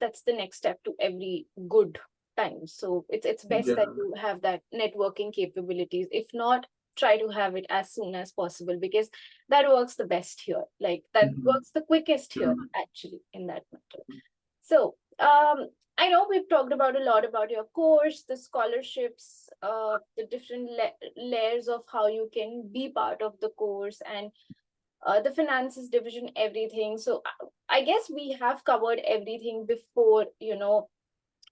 that's the next step to every good time. So it's best Yeah. that you have that networking capabilities. If not, try to have it as soon as possible because that works the best here. Like that Mhm. works the quickest Yeah. here, actually, in that matter. So, I know we've talked about a lot about your course, the scholarships, the different layers of how you can be part of the course, and the finances division, everything. So, I guess we have covered everything before,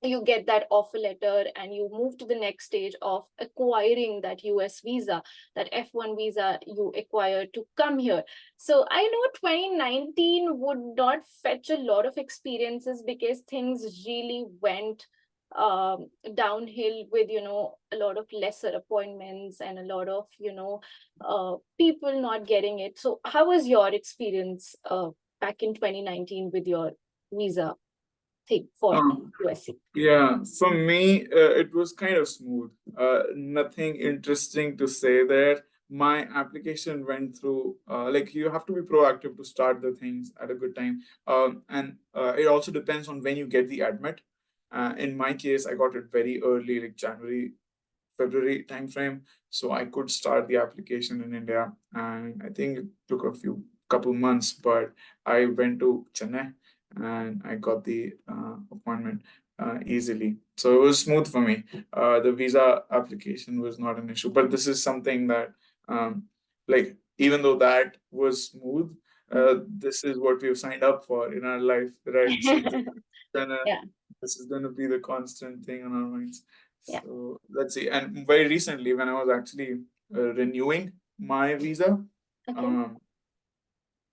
you get that offer letter and you move to the next stage of acquiring that US visa, that F1 visa you acquire to come here. So I know 2019 would not fetch a lot of experiences because things really went downhill with a lot of lesser appointments and a lot of people not getting it. So how was your experience back in 2019 with your visa thing for Um, USC? Yeah, for me, it was kind of smooth. Nothing interesting to say there. My application went through, like, you have to be proactive to start the things at a good time. And it also depends on when you get the admit. In my case, I got it very early, like January, February timeframe. So I could start the application in India. And I think it took a couple months, but I went to Chennai and I got the appointment easily. So it was smooth for me. The visa application was not an issue, but this is something that, like, even though that was smooth, this is what we've signed up for in our life, right? So gonna, Yeah, this is going to be the constant thing on our minds. yeah. So let's see. And very recently, when I was actually renewing my visa, Okay. um,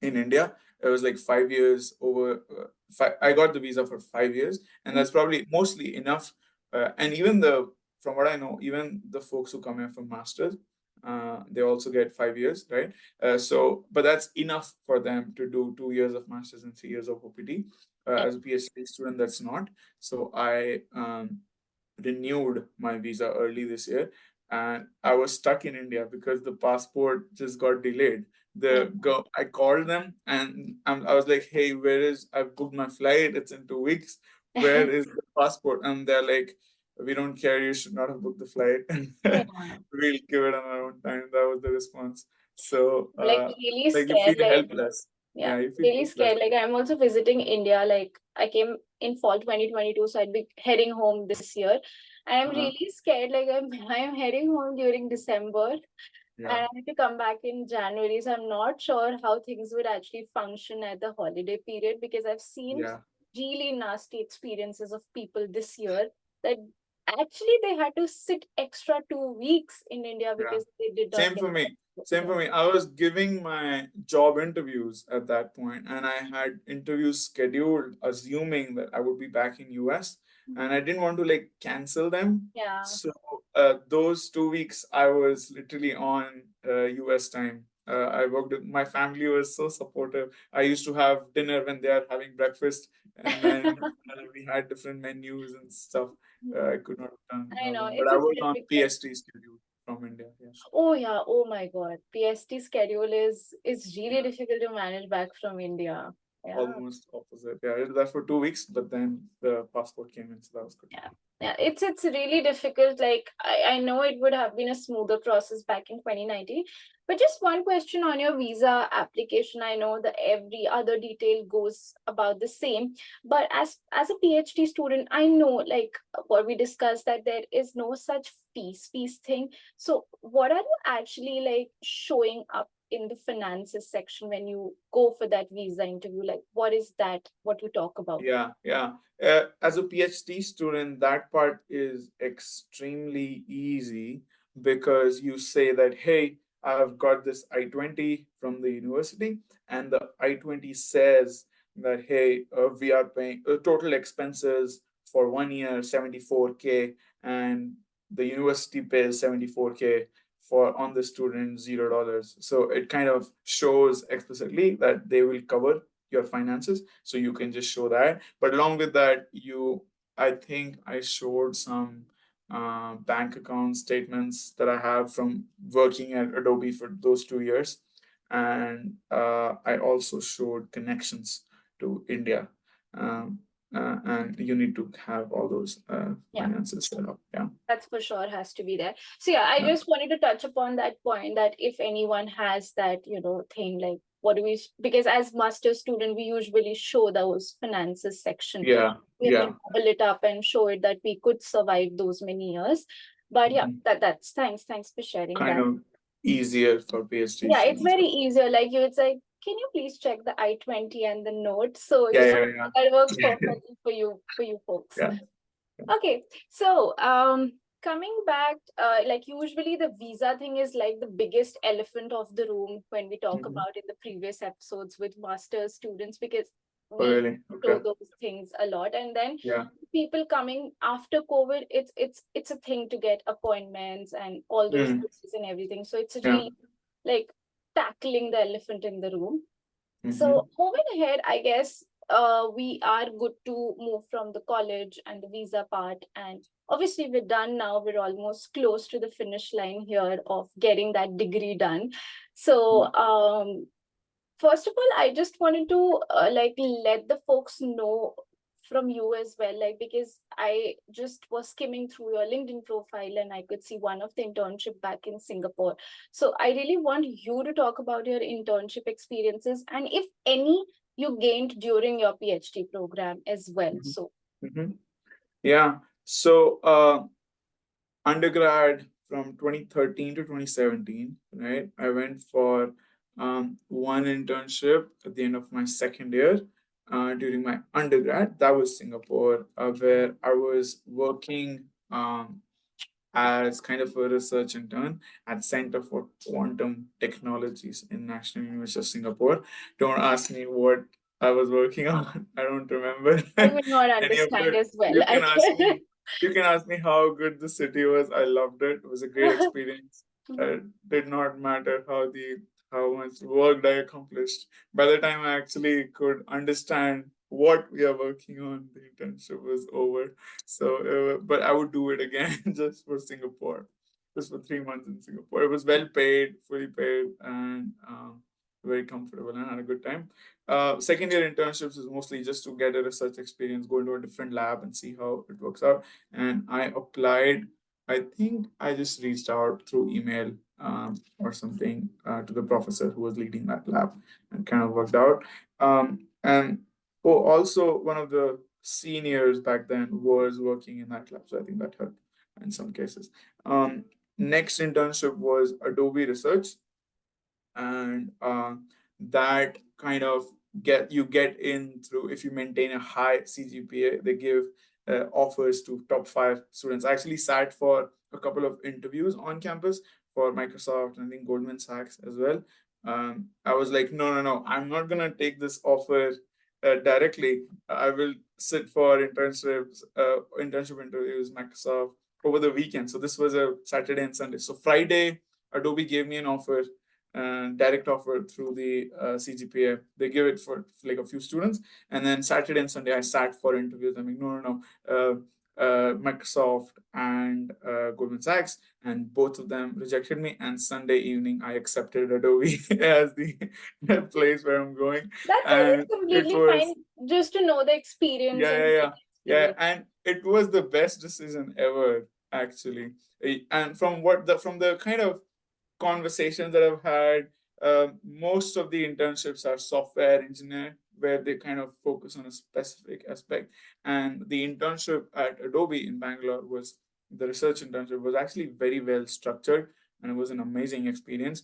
in India. It was like 5 years over. I got the visa for 5 years, and Mhm. that's probably mostly enough. And even from what I know, even the folks who come here for masters, they also get 5 years, right? But that's enough for them to do 2 years of masters and 3 years of OPT. Yeah. As a PhD student, that's not. So I renewed my visa early this year, and I was stuck in India because the passport just got delayed. Yeah. I called them and I was like, "Hey, where is? I've booked my flight. It's in 2 weeks. Where is the passport?" And they're like, "We don't care. You should not have booked the flight. Yeah. We'll give it on our own time." That was the response. So, Like really like you scared, feel like helpless. yeah, Yeah, you feel really helpless. scared. Like I'm also visiting India. Like I came in fall 2022, so I'd be heading home this year. And I'm Uh, really scared. Like I'm heading home during December, and yeah, I have to come back in January. So I'm not sure how things would actually function at the holiday period because I've seen yeah, really nasty experiences of people this year that actually they had to sit extra 2 weeks in India yeah. because they did not Same get for me. that. Same Yeah. for me. I was giving my job interviews at that point, and I had interviews scheduled, assuming that I would be back in US, and I didn't want to like cancel them. Yeah. So those 2 weeks, I was literally on US time. I worked with my family was so supportive. I used to have dinner when they are having breakfast, and then we had different menus and stuff. I could not have done I without know them, but it's I it's was on difficult. PhD schedule from India. Yes. Oh yeah, oh my God. PhD schedule is really Yeah, difficult to manage back from India. Yeah. almost opposite. Yeah, I did that for 2 weeks, but then the passport came in, so that was good. Yeah. Yeah, it's really difficult. Like I know it would have been a smoother process back in 2019. But just one question on your visa application. I know that every other detail goes about the same. But as a PhD student, I know like what we discussed that there is no such fees thing. So what are you actually like showing up in the finances section when you go for that visa interview? Like what is that, what you talk about? Yeah, yeah. As a PhD student, that part is extremely easy because you say that, hey, I've got this I-20 from the university, and the I-20 says that, hey, we are paying total expenses for 1 year, 74K, and the university pays 74K for on the student $0. So it kind of shows explicitly that they will cover your finances, so you can just show that. But along with that, I think I showed some bank account statements that I have from working at Adobe for those 2 years, and I also showed connections to India. um, and you need to have all those Yeah. finances set up. Yeah, That's for sure has to be there. So yeah, I yeah, just wanted to touch upon that point that if anyone has that, thing like what do we because as master student, we usually show those finances section. yeah, We have to yeah. double it up and show it that we could survive those many years. But yeah, Mhm. that's thanks for sharing Kind that. of easier for PhD Yeah, it's students. very easier. Like you would say, can you please check the I-20 and the note? So Yeah, yeah, that works yeah. perfectly for you folks. Yeah. Okay, so coming back, like usually the visa thing is like the biggest elephant of the room when we talk Mhm. about in the previous episodes with master's students because Oh, we really? show Okay. those things a lot, and then Yeah. people coming after COVID, it's a thing to get appointments and all those Mm. places and everything. So it's Yeah. really like tackling the elephant in the room. Mm-hmm. So moving ahead, I guess we are good to move from the college and the visa part. And obviously, we're done now. We're almost close to the finish line here of getting that degree done. So, first of all, I just wanted to like let the folks know from you as well, like because I just was skimming through your LinkedIn profile and I could see one of the internship back in Singapore. So I really want you to talk about your internship experiences and if any you gained during your PhD program as well. Mhm. So Mhm. Yeah. So, undergrad from 2013 to 2017, right? I went for one internship at the end of my second year during my undergrad. That was Singapore, where I was working as kind of a research intern at Center for Quantum Technologies in National University of Singapore. Don't ask me what I was working on. I don't remember I will not any of understand it. as well. You can ask me. You can ask me how good the city was. I loved it. It was a great experience. It did not matter how much work I accomplished. By the time I actually could understand what we are working on, the internship was over. So, but I would do it again just for Singapore, just for 3 months in Singapore. It was well paid, fully paid, and very comfortable, and I had a good time. Second year internships is mostly just to get a research experience, go into a different lab and see how it works out. And I applied. I think I just reached out through email or something to the professor who was leading that lab, and kind of worked out. And oh, also one of the seniors back then was working in that lab, so I think that helped in some cases. Next internship was Adobe Research, and that kind of get in through if you maintain a high CGPA. They give offers to top 5 students. I actually sat for a couple of interviews on campus for Microsoft and I think Goldman Sachs as well. I was like, no, no, no, I'm not gonna take this offer directly. I will sit for internship interviews, Microsoft over the weekend. So this was a Saturday and Sunday. So Friday, Adobe gave me an offer, direct offer through the CGPA. They give it for like a few students, and then Saturday and Sunday I sat for interviews. I mean, no, no, no. Microsoft and Goldman Sachs, and both of them rejected me. And Sunday evening, I accepted Adobe as the place where I'm going, That's, I and think, it completely was fine just to know the experience yeah, and yeah, to get yeah, the yeah, experience. and it was the best decision ever, actually. And from the kind of conversations that I've had, most of the internships are software engineer, where they kind of focus on a specific aspect. And the internship at Adobe in Bangalore was the research internship was actually very well structured, and it was an amazing experience.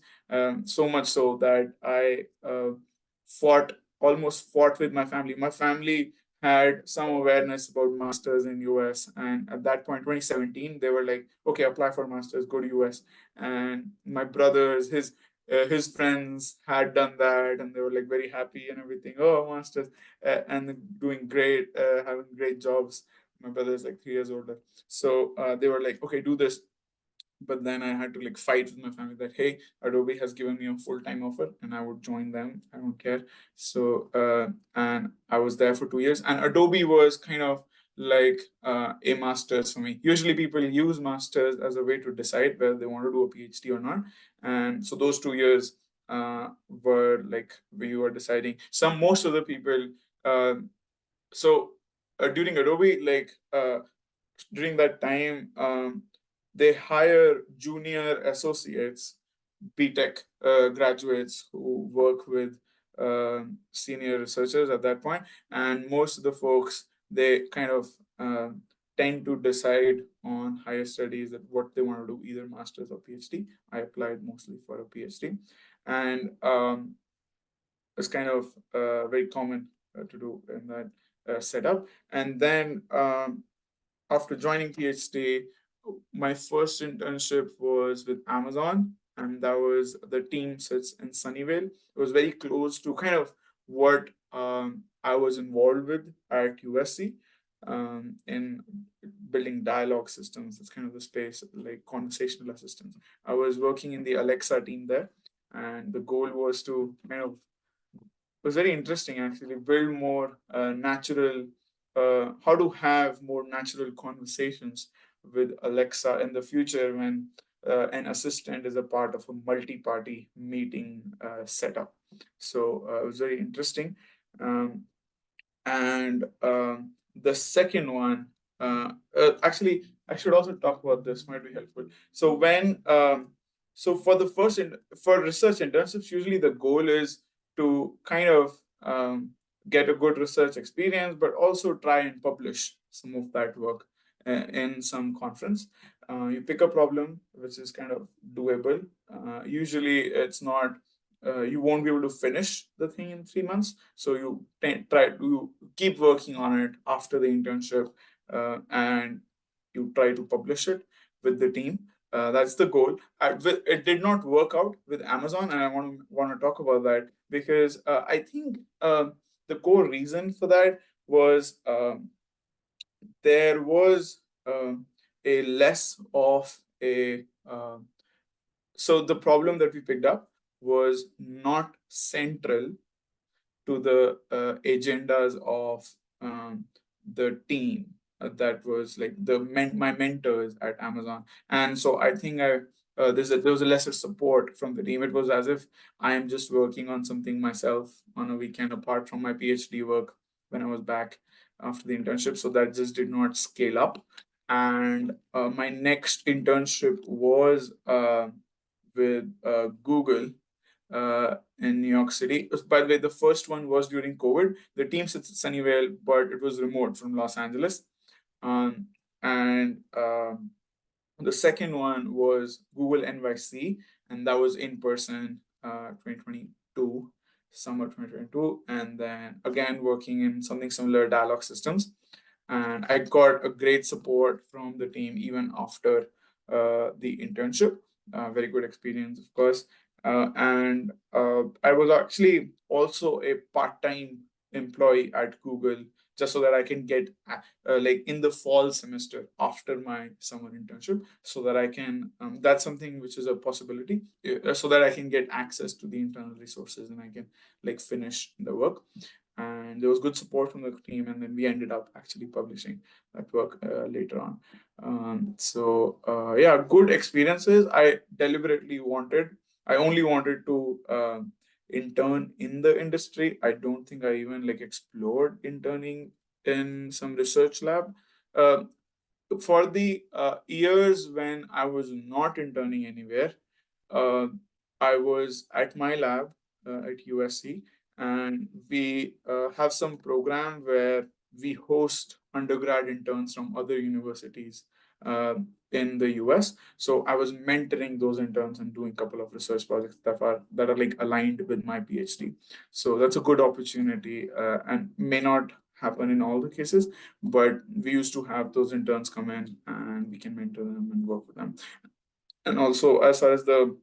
So much so that I fought almost fought with my family. My family had some awareness about masters in US, and at that point 2017 they were like, okay, apply for masters, go to US. And my brothers, his friends had done that, and they were like very happy and everything. Oh, masters, and doing great, having great jobs. My brother is like 3 years older, so they were like, okay, do this. But then I had to like fight with my family that hey, Adobe has given me a full-time offer and I would join them. I don't care. So and I was there for 2 years, and Adobe was kind of like a master's for me. Usually people use masters as a way to decide whether they want to do a PhD or not. And so those 2 years were like we were deciding. Most of the people uh, so during Adobe, like during that time, they hire junior associates, BTech graduates who work with senior researchers at that point, and most of the folks they kind of tend to decide on higher studies that what they want to do, either masters or PhD. I applied mostly for a PhD, and it's kind of very common to do in that setup. And then after joining PhD, my first internship was with Amazon, and that was the team sits in Sunnyvale. It was very close to kind of what I was involved with at USC in building dialogue systems. It's kind of the space like conversational assistants. I was working in the Alexa team there, and the goal was to kind of was very interesting actually build more natural how to have more natural conversations with Alexa in the future when an assistant is a part of a multi-party meeting setup. So it was very interesting. And the second one, actually, I should also talk about this. Might be helpful. So for the for research internships, usually the goal is to kind of get a good research experience, but also try and publish some of that work in some conference. You pick a problem which is kind of doable. Usually, it's not. You won't be able to finish the thing in 3 months, so you try to keep working on it after the internship, and you try to publish it with the team. That's the goal. It did not work out with Amazon, and I want to talk about that because I think the core reason for that was there was a less of a so the problem that we picked up was not central to the agendas of the team that was like my mentors at Amazon. And so I think there was a lesser support from the team. It was as if I am just working on something myself on a weekend apart from my PhD work when I was back after the internship. So that just did not scale up. And my next internship was with Google in New York City. By the way, the first one was during COVID. The team sits at Sunnyvale, but it was remote from Los Angeles. Um, and The second one was Google NYC, and that was in person 2022, summer 2022. And then again, working in something similar, dialogue systems. And I got a great support from the team even after the internship. Very good experience, of course. And I was actually also a part time employee at Google just so that I can get like in the fall semester after my summer internship, so that I can, that's something which is a possibility, so that I can get access to the internal resources and I can like finish the work. And there was good support from the team, and then we ended up actually publishing that work later on. Yeah, good experiences. I only wanted to intern in the industry. I don't think I even like explored interning in some research lab. Uh, for the years when I was not interning anywhere, uh, I was at my lab at USC, and we have some program where we host undergrad interns from other universities uh, in the US. So I was mentoring those interns and doing a couple of research projects that are like aligned with my PhD. So that's a good opportunity, and may not happen in all the cases, but we used to have those interns come in and we can mentor them and work with them. And also, as far as the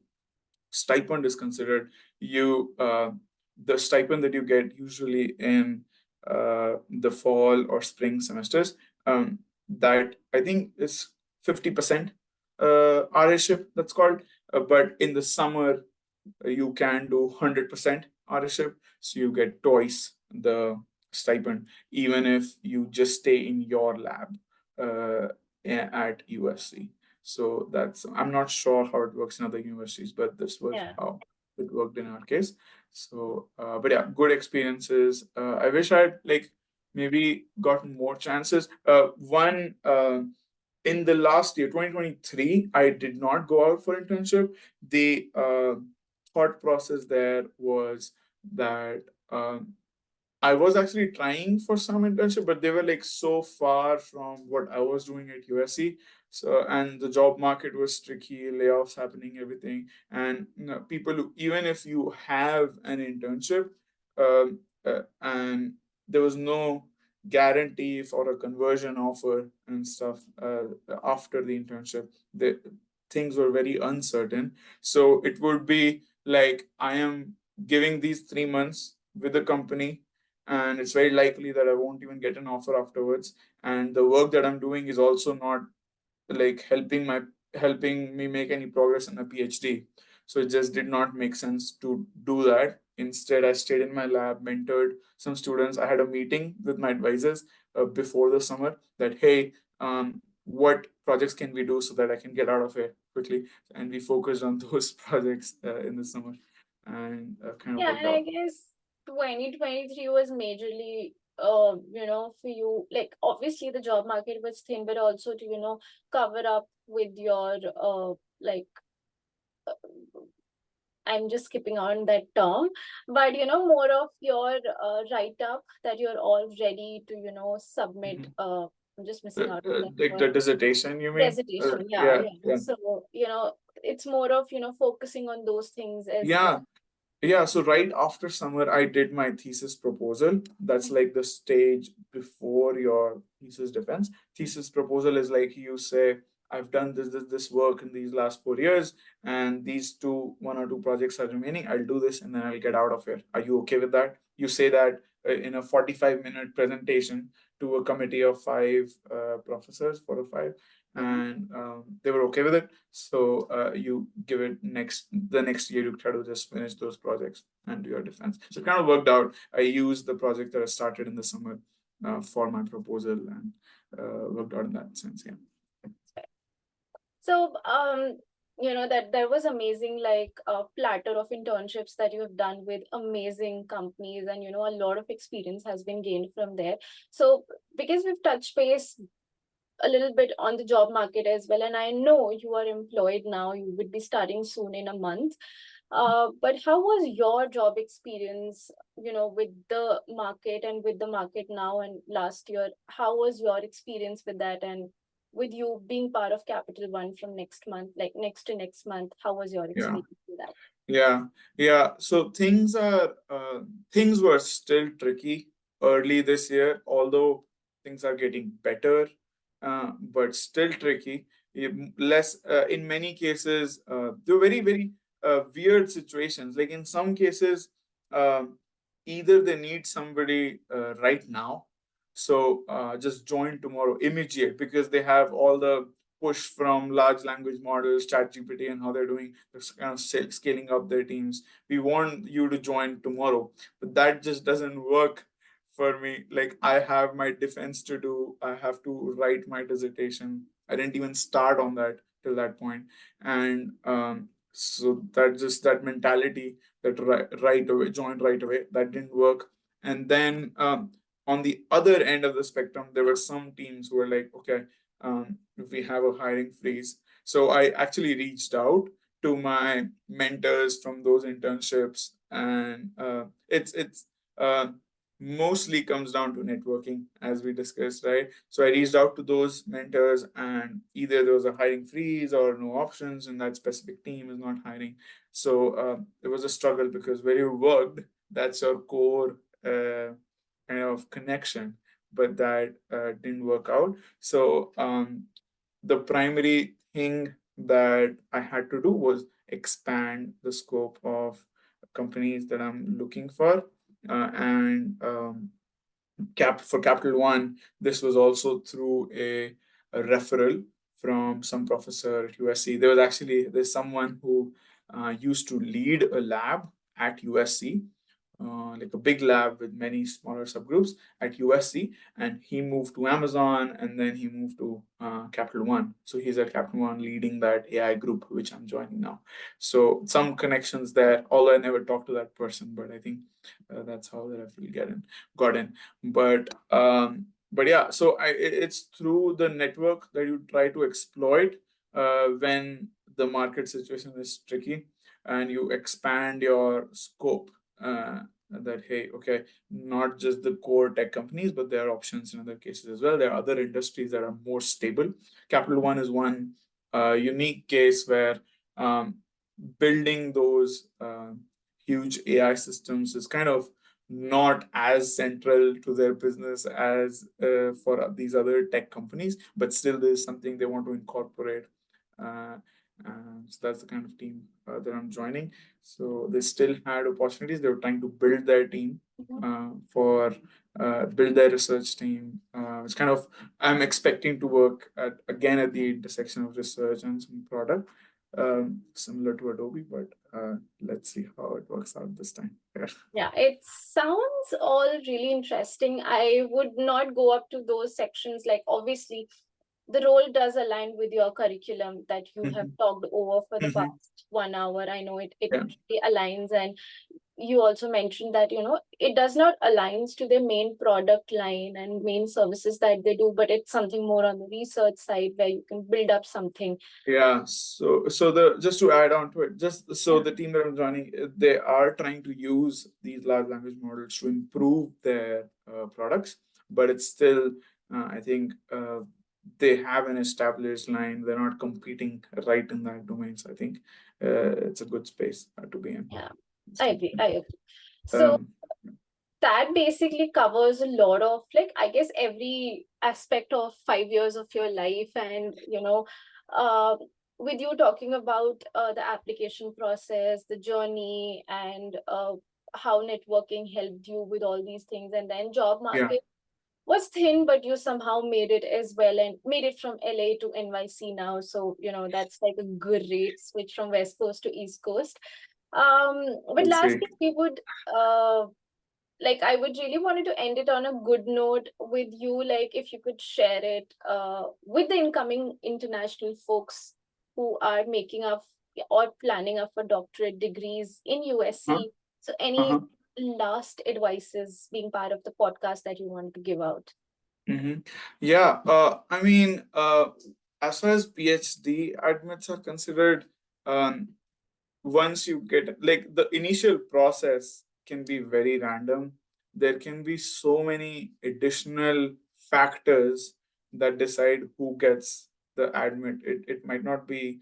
stipend is considered, you the stipend that you get usually in the fall or spring semesters, that I think is 50% RA-ship, that's called. But in the summer, you can do 100% RA-ship, so you get twice the stipend, even if you just stay in your lab uh, at USC. So that's, I'm not sure how it works in other universities, but this was Yeah. how it worked in our case. So, but yeah, good experiences. I wish I'd like maybe gotten more chances. One in the last year, 2023, I did not go out for internship. The thought process there was that I was actually trying for some internship, but they were like so far from what I was doing at USC. So, and the job market was tricky, layoffs happening, everything. And you know, people who, even if you have an internship, and there was no guarantee for a conversion offer and stuff after the internship, the things were very uncertain. So it would be like I am giving these 3 months with the company, and it's very likely that I won't even get an offer afterwards. And the work that I'm doing is also not like helping me make any progress in a PhD. So it just did not make sense to do that. Instead, I stayed in my lab, mentored some students. I had a meeting with my advisors before the summer that, hey, what projects can we do so that I can get out of here quickly? And we focused on those projects in the summer, and kind of Yeah, worked and I out. guess 2023 was majorly for you, like obviously the job market was thin, but also to, cover up with your, like, uh, I'm just skipping on that term, but more of your write up that you're all ready to, submit. Mhm. I'm just missing out on that Like word. the dissertation, you mean? Dissertation, yeah, Yeah, yeah. yeah. So, it's more of, focusing on those things as Yeah, well. yeah, so right after summer, I did my thesis proposal. That's like the stage before your thesis defense. Thesis proposal is like you say, I've done this work in these last 4 years, and these one or two projects are remaining. I'll do this and then I'll get out of here. Are you okay with that? You say that in a 45-minute presentation to a committee of five professors, 4 or 5, Mhm. and they were okay with it. So you give it the next year. You try to just finish those projects and do your defense. So it kind of worked out. I used the project that I started in the summer for my proposal, and worked out in that sense. Yeah. So, that there was amazing, like a platter of internships that you have done with amazing companies, and a lot of experience has been gained from there. So, because we've touched base a little bit on the job market as well, and I know you are employed now, you would be starting soon in a month. But how was your job experience, with the market and with the market now and last year? How was your experience with that? And with you being part of Capital One from next month, like next to next month, how was your Yeah. experience with that? Yeah, yeah. So things were still tricky early this year, although things are getting better, but still tricky. Less in many cases, they're very very weird situations. Like in some cases, either they need somebody right now, so just join tomorrow, immediate, because they have all the push from large language models, ChatGPT, and how they're doing this kind of scaling up their teams. We want you to join tomorrow, but that just doesn't work for me. Like I have my defense to do. I have to write my dissertation. I didn't even start on that till that point, and so that mentality that right away join right away, that didn't work. And then on the other end of the spectrum, there were some teams who were like, okay, if we have a hiring freeze. So I actually reached out to my mentors from those internships, and it's uh, mostly comes down to networking, as we discussed, right? So I reached out to those mentors, and either there was a hiring freeze or no options, and that specific team is not hiring. So it was a struggle, because where you worked, that's your core kind of connection, but that didn't work out. So the primary thing that I had to do was expand the scope of companies that I'm looking for, and for Capital One, this was also through a referral from some professor at USC. There's someone who used to lead a lab at USC, like a big lab with many smaller subgroups at USC, and he moved to Amazon, and then he moved to Capital One. So he's at Capital One leading that AI group, which I'm joining now. So some connections there, although I never talked to that person, but I think that's how the referral got in. But yeah, so it's through the network that you try to exploit when the market situation is tricky, and you expand your scope. That hey, okay, not just the core tech companies, but there are options in other cases as well. There are other industries that are more stable. Capital One is one unique case where um, building those huge AI systems is kind of not as central to their business as for these other tech companies, but still there's something they want to incorporate. Uh, so that's the kind of team that I'm joining. So they still had opportunities. They were trying to build their team for build their research team. It's kind of I'm expecting to work at the intersection of research and some product, similar to Adobe, but let's see how it works out this time. Yeah. Yeah, it sounds all really interesting. I would not go up to those sections. Like, obviously, the role does align with your curriculum that you have Mhm. talked over for the Mhm. past 1 hour. I know it Yeah. really aligns, and you also mentioned that, it does not aligns to their main product line and main services that they do, but it's something more on the research side where you can build up something. Yeah, so the just to add on to it, just so Yeah. the team that I'm joining, they are trying to use these large language models to improve their products, but it's still, I think, they have an established line. They're not competing right in that domain. So I think it's a good space to be in. Yeah, I Still. agree. I agree. So Um, that basically covers a lot of, like, I guess, every aspect of 5 years of your life. And uh, with you talking about the application process, the journey, and how networking helped you with all these things, and then job yeah. market was thin, but you somehow made it as well, and made it from LA to NYC now. So that's like a great switch from West Coast to East Coast. But We'll see. lastly, we would like, I would really wanted to end it on a good note with you. Like, if you could share it with the incoming international folks who are making up or planning up for doctorate degrees in Huh? USC. So, any Uh-huh. last advices being part of the podcast that you want to give out? Mm-hmm. Yeah, I mean, as far as PhD admits are considered, um, once you get like the initial process can be very random. There can be so many additional factors that decide who gets the admit. It might not be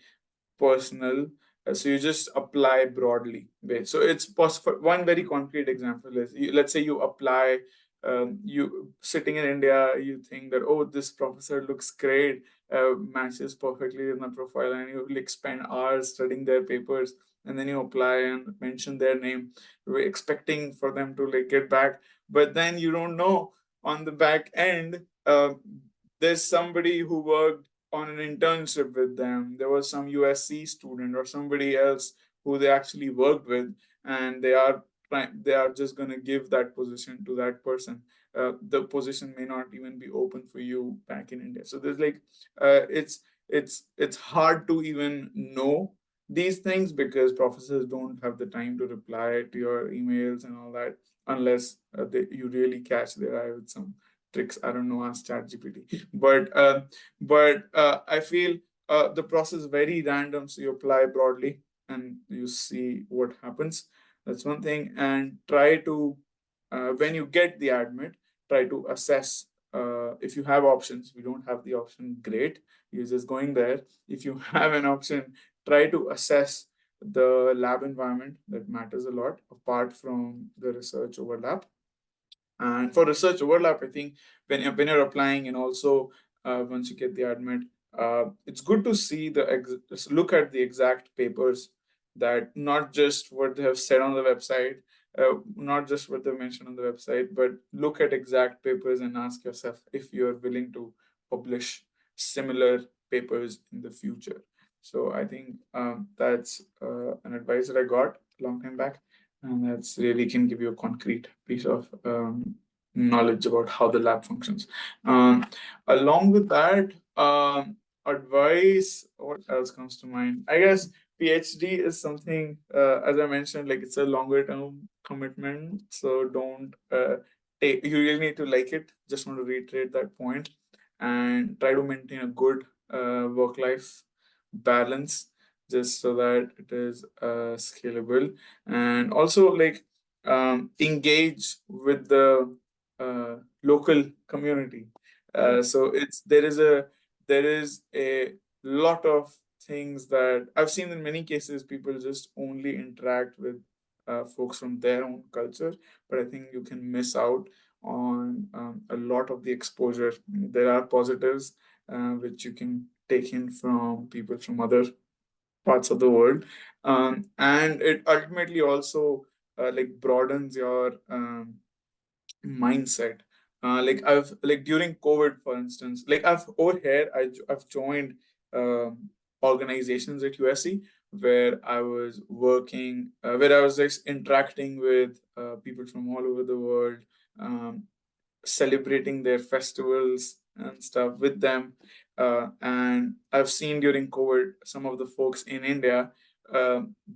personal. So you just apply broadly. So it's possible. One very concrete example is let's say you apply. You sitting in India, you think that, oh, this professor looks great, matches perfectly with my profile, and you like spend hours studying their papers, and then you apply and mention their name, expecting for them to like get back, but then you don't know on the back end. There's somebody who worked on an internship with them. There was some USC student or somebody else who they actually worked with, and they are just going to give that position to that person. The position may not even be open for you back in India. So there's like, it's hard to even know these things because professors don't have the time to reply to your emails and all that unless you really catch their eye with some tricks. I don't know, ask ChatGPT. But I feel the process is very random. So you apply broadly and you see what happens. That's one thing. And try to, when you get the admit, try to assess if you have options. We don't have the option, great. You're just going there. If you have an option, try to assess the lab environment. That matters a lot apart from the research overlap. And for research overlap, I think when you're applying and also once you get the admit, it's good to see just look at the exact papers, that not just what they have said on the website, not just what they mentioned on the website, but look at exact papers and ask yourself if you're willing to publish similar papers in the future. So I think that's an advice that I got a long time back, and that's really can give you a concrete piece of knowledge about how the lab functions. Um, Along with that, advice, what else comes to mind? I guess PhD is something, as I mentioned, like it's a longer term commitment. So don't take, you really need to like it. Just want to reiterate that point and try to maintain a good work life balance just so that it is scalable, and also like engage with the local community. So it's there is a lot of things that I've seen in many cases. People just only interact with folks from their own culture, but I think you can miss out on a lot of the exposure. There are positives which you can take in from people from other parts of the world, and it ultimately also like broadens your mindset. Like I've like during COVID, for instance, like I've over here I've joined organizations at USC where I was working, where I was like interacting with people from all over the world, um, celebrating their festivals and stuff with them. And I've seen during COVID some of the folks in India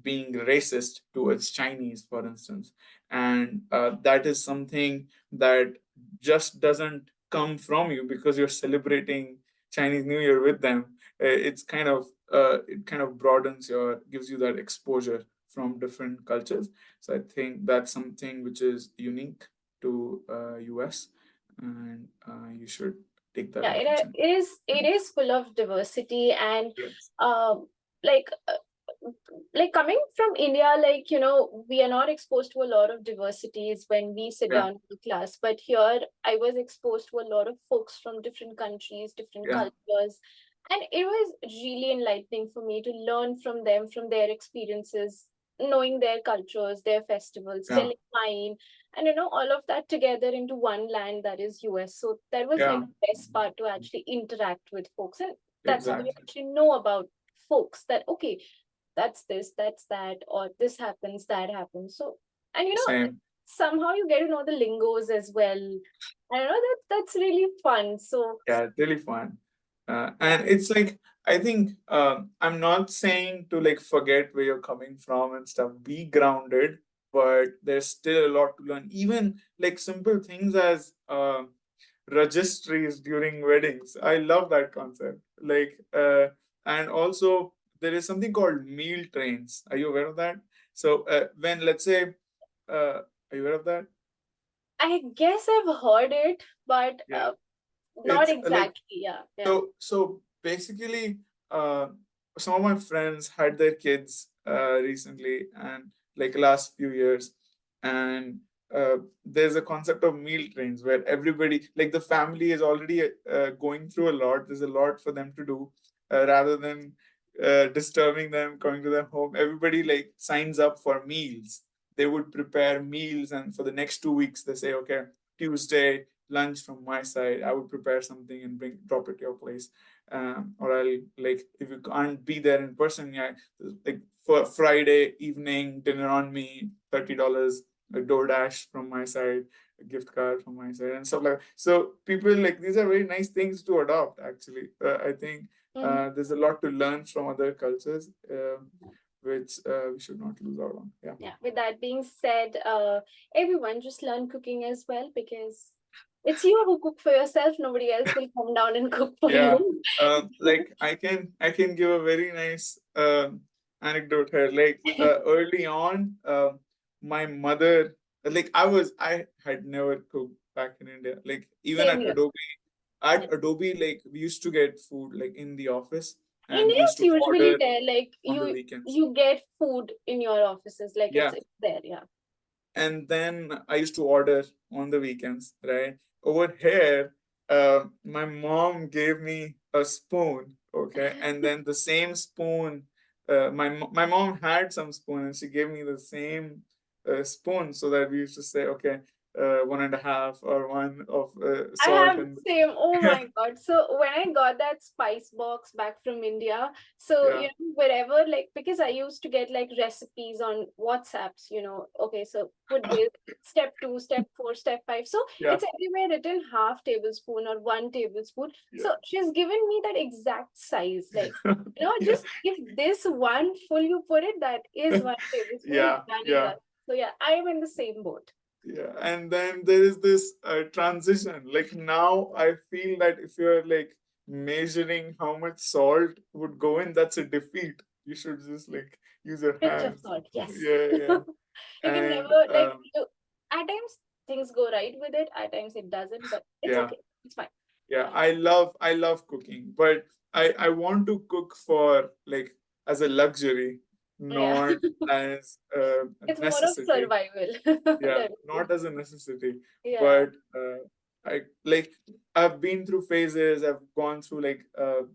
being racist towards Chinese, for instance. And that is something that just doesn't come from you because you're celebrating Chinese New Year with them. It's kind of it kind of broadens your, gives you that exposure from different cultures. So I think that's something which is unique to US, and you should take that Yeah, attention. it is full of diversity. And Yes. um like like coming from India, like, we are not exposed to a lot of diversities when we sit Yeah. down in class. But here I was exposed to a lot of folks from different countries, different Yeah. cultures. And it was really enlightening for me to learn from them, from their experiences, knowing their cultures, their festivals, Yeah. telling mine, and all of that together into one land, that is US. So that was like Yeah. the best part, to actually interact with folks. And that's how you Exactly. actually know about folks, that okay, that's this, that's that, or this happens, that happens. So, and Same. somehow you get to know the lingos as well. I know that's really fun. So, Yeah, it's really fun. And it's like, I think I'm not saying to like forget where you're coming from and stuff. Be grounded, but there's still a lot to learn. Even like simple things as registries during weddings. I love that concept. And also there is something called meal trains. Are you aware of that? So when let's say, are you aware of that? I guess I've heard it, but Yeah. not It's like, exactly. Yeah, yeah. so basically, uh, some of my friends had their kids recently, and like last few years, and there's a concept of meal trains where everybody, like the family, is already going through a lot. There's a lot for them to do, rather than disturbing them coming to their home. Everybody like signs up for meals. They would prepare meals, and for the next 2 weeks, they say, okay, Tuesday lunch from my side. I would prepare something and drop it to your place. Or I'll like, if you can't be there in person, yeah, like for Friday evening dinner on me, $30, a DoorDash from my side, a gift card from my side, and stuff like that. So people, like, these are very nice things to adopt. Actually, I think Mhm. there's a lot to learn from other cultures, which we should not lose out on. Yeah. Yeah. With that being said, everyone just learn cooking as well, because it's you who cook for yourself. Nobody else will come down and cook for Yeah, you. like I can give a very nice anecdote here. Like early on, my mother, like I had never cooked back in India. Like even Same here. Yeah. At Adobe, like we used to get food like in the office, and we India used is to usually order there, like on the weekends. you get food in your offices, like Yeah, it's there. Yeah. and then I used to order on the weekends, right? Over here, my mom gave me a spoon, okay, and then the same spoon. My mom had some spoon, and she gave me the same spoon, so that we used to say, okay, one and a half or one of I salt have and same. Oh my God. So when I got that spice box back from India, so yeah, wherever, like, because I used to get like recipes on WhatsApps, okay, so put this step 2, step 4, step 5. So yeah, it's everywhere written half tablespoon or 1 tablespoon. yeah, So she's given me that exact size. Like, yeah, just if this one full you put it, that is 1 tablespoon, and yeah, done and yeah. done. So yeah, I am in the same boat. Yeah, and then there is this transition. Like now, I feel that if you're like measuring how much salt would go in, that's a defeat. You should just like use your Pinch of hands. salt, yes. Yeah, yeah. You can And never, like, at times things go right with it, at times it doesn't, but it's yeah, okay. It's fine. yeah. Yeah. I love cooking, but I want to cook for like as a luxury, Yeah. not as a It's more of necessity. survival. Yeah, Definitely. not as a necessity, Yeah. but I like, I've been through phases. I've gone through like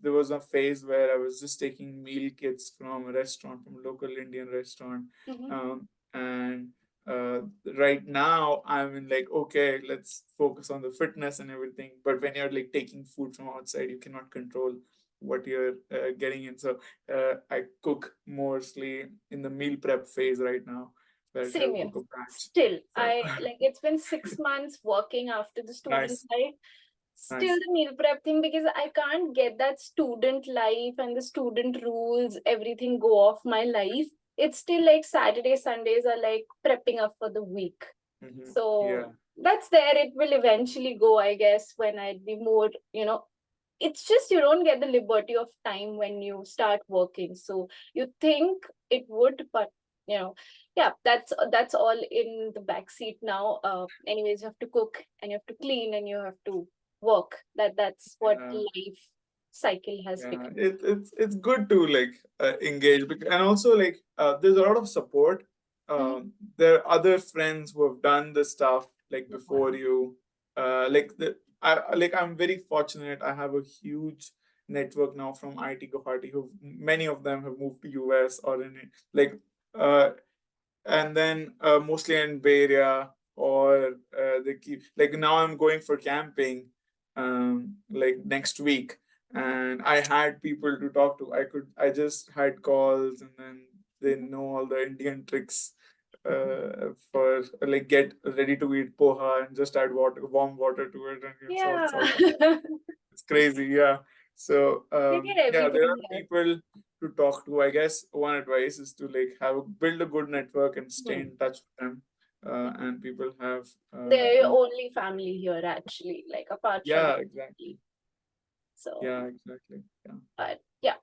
there was a phase where I was just taking meal kits from a restaurant, from a local Indian restaurant, Hmm. and uh, right now I'm in like, okay, let's focus on the fitness and everything. But when you're like taking food from outside, you cannot control what you're getting in. So I cook mostly in the meal prep phase right now, where I try Same to here. cook a batch. Still, So I like, it's been 6 months working after the student nice. life. still Nice. the meal prep thing, because I can't get that student life and the student rules, everything go off my life. It's still like Saturday, Sundays are like prepping up for the week. Yeah. So that's there. It will eventually go, I guess, when I'd be more, it's just you don't get the liberty of time when you start working. So you think it would, but you know, yeah, that's all in the back seat now. Anyways, you have to cook and you have to clean and you have to work. That's what Yeah. life cycle has Yeah, become. it's good to like engage because, and also like there's a lot of support. Mhm. There are other friends who have done this stuff like before you. I'm very fortunate. I have a huge network now from IIT Guwahati, who many of them have moved to US or in like uh, and then mostly in Bay Area or they keep like now I'm going for camping like next week and I had people to talk to. I just had calls and then they know all the Indian tricks for like get ready to eat poha and just add water, warm water to it and Yeah. it's all it's crazy, yeah. So You get yeah, there everything are here. people to talk to. I guess one advice is to like build a good network and stay Hmm. in touch with them. And people have They're your been only family here, actually, like apart from yeah, family. exactly. So, Yeah, exactly. Yeah. but yeah.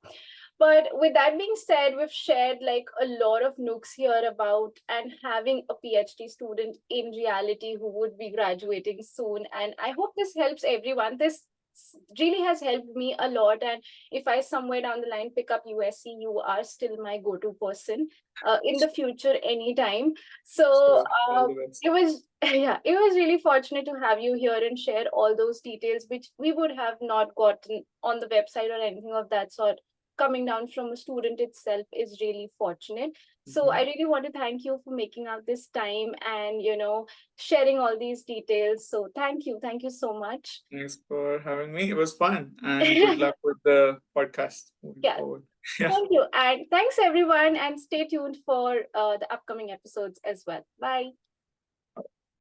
But with that being said, we've shared like a lot of nooks here about and having a PhD student in reality who would be graduating soon. And I hope this helps everyone. This really has helped me a lot. And if I somewhere down the line pick up USC, you are still my go-to person in the future anytime. So Sure. All the best. it was yeah, it was really fortunate to have you here and share all those details, which we would have not gotten on the website or anything of that sort. Coming down from a student itself is really fortunate. So I Hmm. really want to thank you for making out this time and sharing all these details. So thank you so much. Thanks for having me. It was fun and good luck with the podcast moving Yeah, forward. Yeah. thank you, and thanks everyone, and stay tuned for the upcoming episodes as well. Bye.